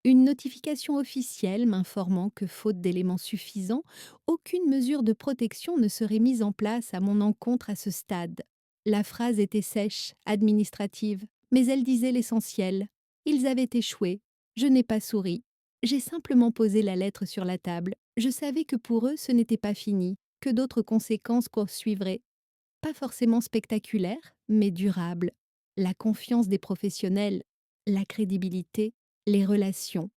Une notification officielle m'informant que, faute d'éléments suffisants, aucune mesure de protection ne serait mise en place à mon encontre à ce stade. La phrase était sèche, administrative, mais elle disait l'essentiel. Ils avaient échoué. Je n'ai pas souri. J'ai simplement posé la lettre sur la table. Je savais que pour eux, ce n'était pas fini, que d'autres conséquences poursuivraient. Pas forcément spectaculaires, mais durables. La confiance des professionnels, la crédibilité, les relations.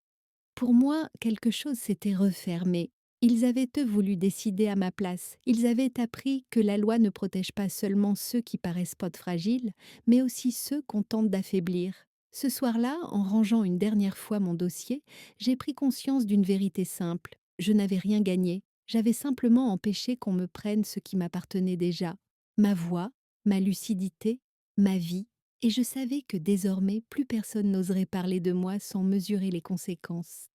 Pour moi, quelque chose s'était refermé. Ils avaient eux voulu décider à ma place. Ils avaient appris que la loi ne protège pas seulement ceux qui paraissent potes fragiles, mais aussi ceux qu'on tente d'affaiblir. Ce soir-là, en rangeant une dernière fois mon dossier, j'ai pris conscience d'une vérité simple. Je n'avais rien gagné. J'avais simplement empêché qu'on me prenne ce qui m'appartenait déjà. Ma voix, ma lucidité, ma vie. Et je savais que désormais plus personne n'oserait parler de moi sans mesurer les conséquences.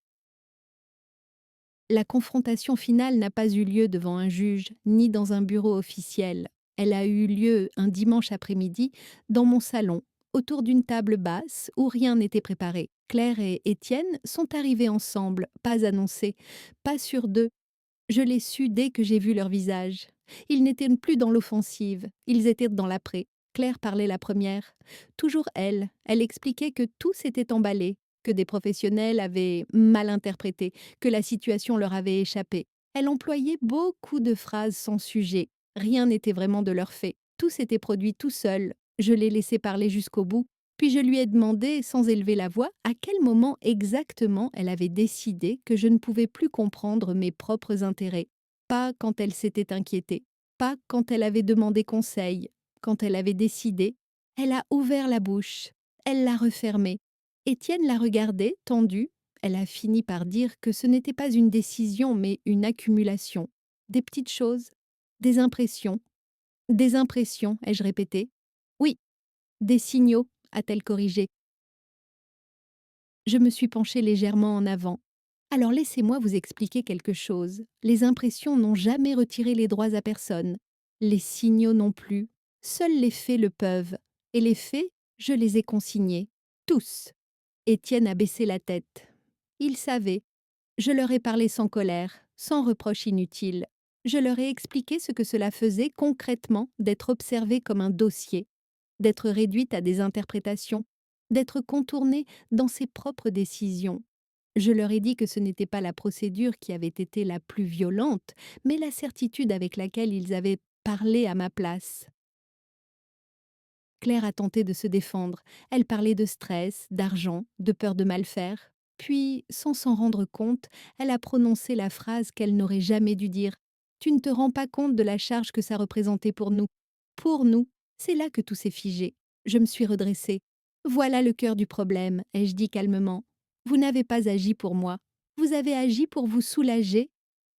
La confrontation finale n'a pas eu lieu devant un juge, ni dans un bureau officiel. Elle a eu lieu un dimanche après-midi, dans mon salon, autour d'une table basse où rien n'était préparé. Claire et Étienne sont arrivés ensemble, pas annoncés, pas sur d'eux. Je l'ai su dès que j'ai vu leur visage. Ils n'étaient plus dans l'offensive, ils étaient dans l'après. Claire parlait la première. Toujours elle, elle expliquait que tout s'était emballé, que des professionnels avaient mal interprété, que la situation leur avait échappé. Elle employait beaucoup de phrases sans sujet. Rien n'était vraiment de leur fait. Tout s'était produit tout seul. Je l'ai laissé parler jusqu'au bout. Puis je lui ai demandé, sans élever la voix, à quel moment exactement elle avait décidé que je ne pouvais plus comprendre mes propres intérêts. Pas quand elle s'était inquiétée, pas quand elle avait demandé conseil, quand elle avait décidé. Elle a ouvert la bouche, elle l'a refermée. Étienne la regardait, tendue. Elle a fini par dire que ce n'était pas une décision, mais une accumulation. Des petites choses, des impressions. Des impressions, ai-je répété. Oui, des signaux, a-t-elle corrigé. Je me suis penchée légèrement en avant. Alors laissez-moi vous expliquer quelque chose. Les impressions n'ont jamais retiré les droits à personne. Les signaux non plus. Seuls les faits le peuvent. Et les faits, je les ai consignés. Tous. Étienne a baissé la tête. Il savait. Je leur ai parlé sans colère, sans reproche inutile. Je leur ai expliqué ce que cela faisait concrètement d'être observé comme un dossier, d'être réduite à des interprétations, d'être contournée dans ses propres décisions. Je leur ai dit que ce n'était pas la procédure qui avait été la plus violente, mais la certitude avec laquelle ils avaient parlé à ma place. Claire a tenté de se défendre. Elle parlait de stress, d'argent, de peur de mal faire. Puis, sans s'en rendre compte, elle a prononcé la phrase qu'elle n'aurait jamais dû dire. Tu ne te rends pas compte de la charge que ça représentait pour nous. Pour nous, c'est là que tout s'est figé. Je me suis redressée. Voilà le cœur du problème, ai-je dit calmement. Vous n'avez pas agi pour moi. Vous avez agi pour vous soulager.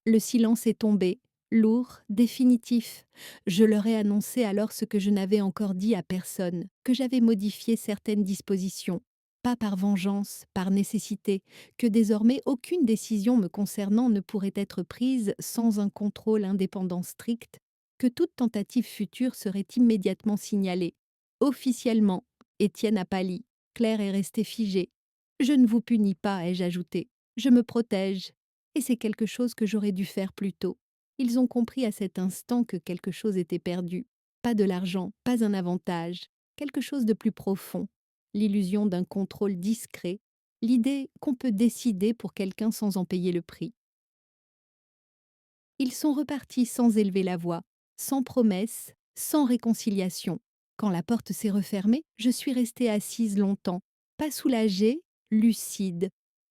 Le silence est tombé, lourd, définitif. Je leur ai annoncé alors ce que je n'avais encore dit à personne, que j'avais modifié certaines dispositions, pas par vengeance, par nécessité, que désormais aucune décision me concernant ne pourrait être prise sans un contrôle indépendant strict, que toute tentative future serait immédiatement signalée. Officiellement, Étienne a pâli, Claire est restée figée. Je ne vous punis pas, ai-je ajouté. Je me protège. Et c'est quelque chose que j'aurais dû faire plus tôt. Ils ont compris à cet instant que quelque chose était perdu. Pas de l'argent, pas un avantage, quelque chose de plus profond. L'illusion d'un contrôle discret, l'idée qu'on peut décider pour quelqu'un sans en payer le prix. Ils sont repartis sans élever la voix, sans promesse, sans réconciliation. Quand la porte s'est refermée, je suis restée assise longtemps, pas soulagée, lucide.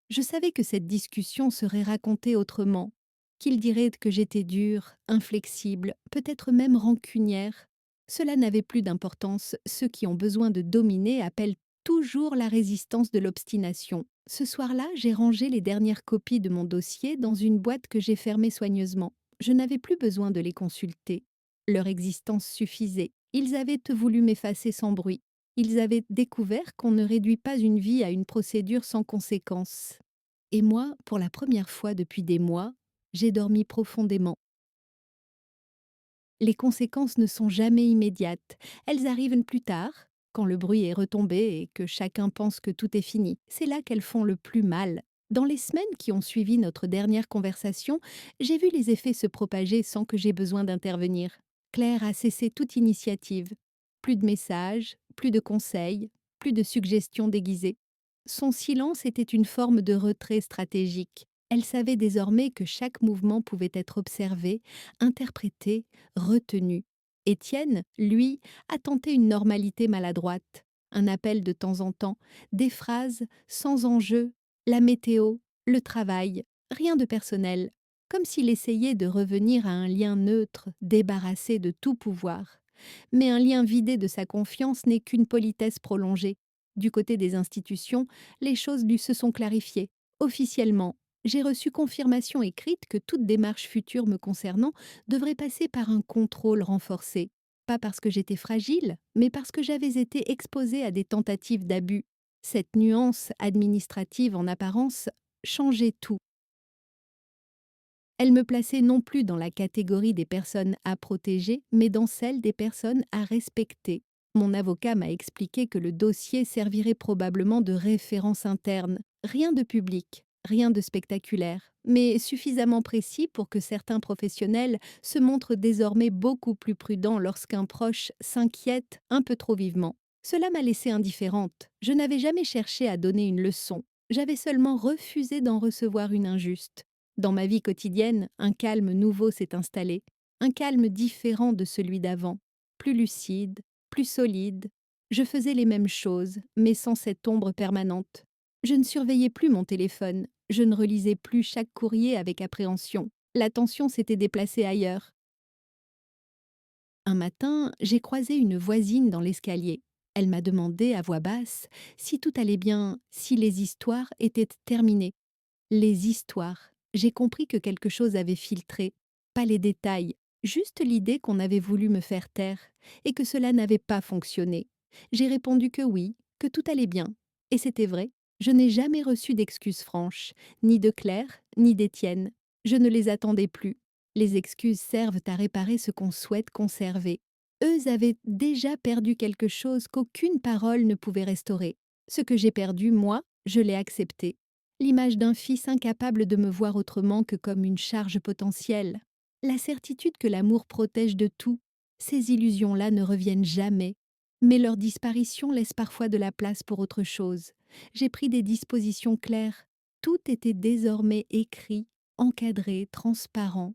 Je savais que cette discussion serait racontée autrement, qu'ils diraient que j'étais dure, inflexible, peut-être même rancunière. Cela n'avait plus d'importance, ceux qui ont besoin de dominer appellent toujours la résistance de l'obstination. Ce soir-là, j'ai rangé les dernières copies de mon dossier dans une boîte que j'ai fermée soigneusement. Je n'avais plus besoin de les consulter. Leur existence suffisait. Ils avaient voulu m'effacer sans bruit. Ils avaient découvert qu'on ne réduit pas une vie à une procédure sans conséquence. Et moi, pour la première fois depuis des mois, j'ai dormi profondément. Les conséquences ne sont jamais immédiates. Elles arrivent plus tard, quand le bruit est retombé et que chacun pense que tout est fini. C'est là qu'elles font le plus mal. Dans les semaines qui ont suivi notre dernière conversation, j'ai vu les effets se propager sans que j'aie besoin d'intervenir. Claire a cessé toute initiative. Plus de messages, plus de conseils, plus de suggestions déguisées. Son silence était une forme de retrait stratégique. Elle savait désormais que chaque mouvement pouvait être observé, interprété, retenu. Étienne, lui, a tenté une normalité maladroite. Un appel de temps en temps, des phrases sans enjeu, la météo, le travail, rien de personnel, comme s'il essayait de revenir à un lien neutre, débarrassé de tout pouvoir. Mais un lien vidé de sa confiance n'est qu'une politesse prolongée. Du côté des institutions, les choses lui se sont clarifiées. Officiellement, j'ai reçu confirmation écrite que toute démarche future me concernant devrait passer par un contrôle renforcé. Pas parce que j'étais fragile, mais parce que j'avais été exposée à des tentatives d'abus. Cette nuance administrative en apparence changeait tout. Elle me plaçait non plus dans la catégorie des personnes à protéger, mais dans celle des personnes à respecter. Mon avocat m'a expliqué que le dossier servirait probablement de référence interne. Rien de public, rien de spectaculaire, mais suffisamment précis pour que certains professionnels se montrent désormais beaucoup plus prudents lorsqu'un proche s'inquiète un peu trop vivement. Cela m'a laissée indifférente. Je n'avais jamais cherché à donner une leçon. J'avais seulement refusé d'en recevoir une injuste. Dans ma vie quotidienne, un calme nouveau s'est installé, un calme différent de celui d'avant, plus lucide, plus solide. Je faisais les mêmes choses, mais sans cette ombre permanente. Je ne surveillais plus mon téléphone, je ne relisais plus chaque courrier avec appréhension. L'attention s'était déplacée ailleurs. Un matin, j'ai croisé une voisine dans l'escalier. Elle m'a demandé à voix basse si tout allait bien, si les histoires étaient terminées. Les histoires. J'ai compris que quelque chose avait filtré, pas les détails, juste l'idée qu'on avait voulu me faire taire, et que cela n'avait pas fonctionné. J'ai répondu que oui, que tout allait bien. Et c'était vrai, je n'ai jamais reçu d'excuses franches, ni de Claire, ni d'Étienne. Je ne les attendais plus. Les excuses servent à réparer ce qu'on souhaite conserver. Eux avaient déjà perdu quelque chose qu'aucune parole ne pouvait restaurer. Ce que j'ai perdu, moi, je l'ai accepté. L'image d'un fils incapable de me voir autrement que comme une charge potentielle. La certitude que l'amour protège de tout. Ces illusions-là ne reviennent jamais. Mais leur disparition laisse parfois de la place pour autre chose. J'ai pris des dispositions claires. Tout était désormais écrit, encadré, transparent.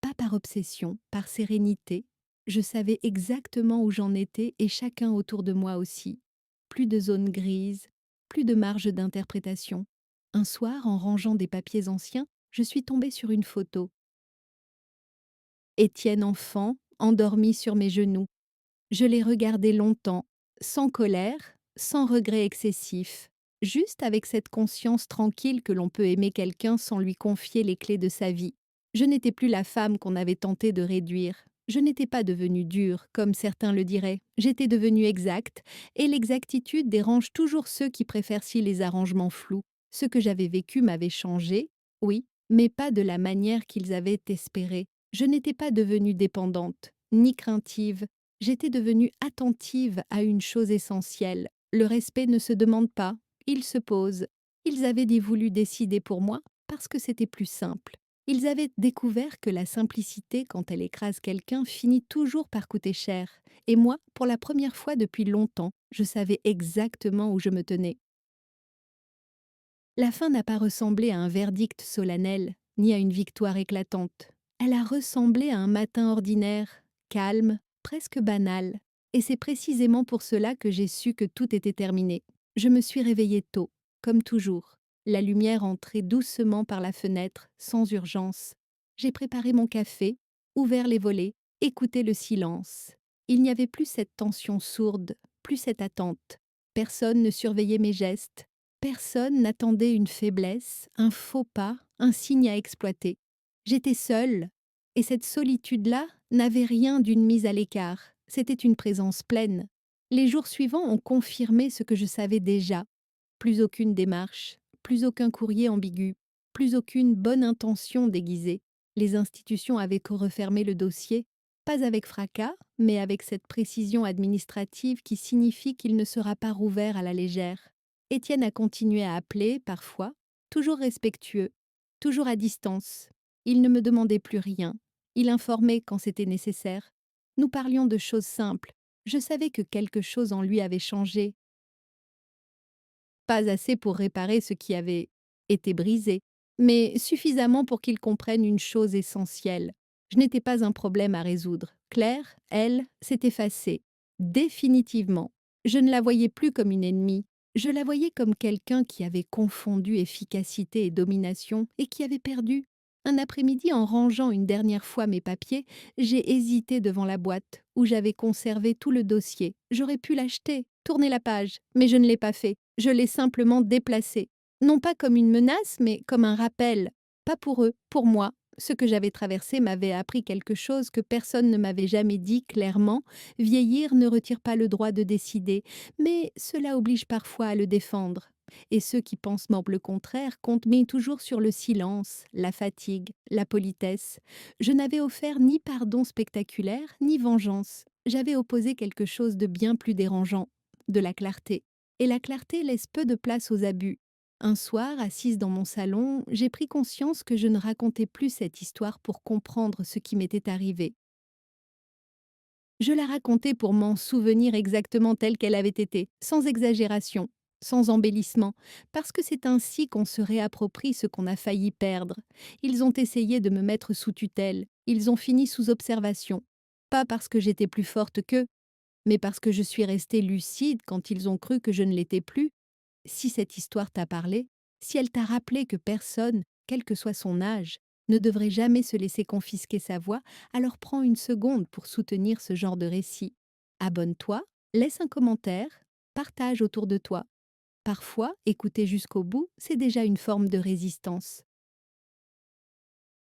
Pas par obsession, par sérénité. Je savais exactement où j'en étais et chacun autour de moi aussi. Plus de zones grises, plus de marge d'interprétation. Un soir, en rangeant des papiers anciens, je suis tombée sur une photo. Étienne enfant, endormi sur mes genoux. Je l'ai regardé longtemps, sans colère, sans regret excessif, juste avec cette conscience tranquille que l'on peut aimer quelqu'un sans lui confier les clés de sa vie. Je n'étais plus la femme qu'on avait tenté de réduire. Je n'étais pas devenue dure, comme certains le diraient. J'étais devenue exacte, et l'exactitude dérange toujours ceux qui préfèrent si les arrangements flous. Ce que j'avais vécu m'avait changé, oui, mais pas de la manière qu'ils avaient espéré. Je n'étais pas devenue dépendante, ni craintive. J'étais devenue attentive à une chose essentielle. Le respect ne se demande pas, il se pose. Ils avaient voulu décider pour moi parce que c'était plus simple. Ils avaient découvert que la simplicité, quand elle écrase quelqu'un, finit toujours par coûter cher. Et moi, pour la première fois depuis longtemps, je savais exactement où je me tenais. La fin n'a pas ressemblé à un verdict solennel, ni à une victoire éclatante. Elle a ressemblé à un matin ordinaire, calme, presque banal. Et c'est précisément pour cela que j'ai su que tout était terminé. Je me suis réveillée tôt, comme toujours. La lumière entrait doucement par la fenêtre, sans urgence. J'ai préparé mon café, ouvert les volets, écouté le silence. Il n'y avait plus cette tension sourde, plus cette attente. Personne ne surveillait mes gestes. Personne n'attendait une faiblesse, un faux pas, un signe à exploiter. J'étais seule, et cette solitude-là n'avait rien d'une mise à l'écart. C'était une présence pleine. Les jours suivants ont confirmé ce que je savais déjà. Plus aucune démarche, plus aucun courrier ambigu, plus aucune bonne intention déguisée. Les institutions avaient refermé le dossier, pas avec fracas, mais avec cette précision administrative qui signifie qu'il ne sera pas rouvert à la légère. Étienne a continué à appeler, parfois, toujours respectueux, toujours à distance. Il ne me demandait plus rien. Il informait quand c'était nécessaire. Nous parlions de choses simples. Je savais que quelque chose en lui avait changé, pas assez pour réparer ce qui avait été brisé, mais suffisamment pour qu'il comprenne une chose essentielle. Je n'étais pas un problème à résoudre. Claire, elle, s'est effacée. Définitivement. Je ne la voyais plus comme une ennemie. Je la voyais comme quelqu'un qui avait confondu efficacité et domination et qui avait perdu. Un après-midi, en rangeant une dernière fois mes papiers, j'ai hésité devant la boîte où j'avais conservé tout le dossier. J'aurais pu l'acheter, tourner la page, mais je ne l'ai pas fait. Je l'ai simplement déplacé. Non pas comme une menace, mais comme un rappel. Pas pour eux, pour moi. Ce que j'avais traversé m'avait appris quelque chose que personne ne m'avait jamais dit clairement. Vieillir ne retire pas le droit de décider, mais cela oblige parfois à le défendre. Et ceux qui pensent le contraire comptent mais toujours sur le silence, la fatigue, la politesse. Je n'avais offert ni pardon spectaculaire, ni vengeance. J'avais opposé quelque chose de bien plus dérangeant, de la clarté. Et la clarté laisse peu de place aux abus. Un soir, assise dans mon salon, j'ai pris conscience que je ne racontais plus cette histoire pour comprendre ce qui m'était arrivé. Je la racontais pour m'en souvenir exactement telle qu'elle avait été, sans exagération, sans embellissement, parce que c'est ainsi qu'on se réapproprie ce qu'on a failli perdre. Ils ont essayé de me mettre sous tutelle, ils ont fini sous observation. Pas parce que j'étais plus forte qu'eux, mais parce que je suis restée lucide quand ils ont cru que je ne l'étais plus. Si cette histoire t'a parlé, si elle t'a rappelé que personne, quel que soit son âge, ne devrait jamais se laisser confisquer sa voix, alors prends une seconde pour soutenir ce genre de récit. Abonne-toi, laisse un commentaire, partage autour de toi. Parfois, écouter jusqu'au bout, c'est déjà une forme de résistance.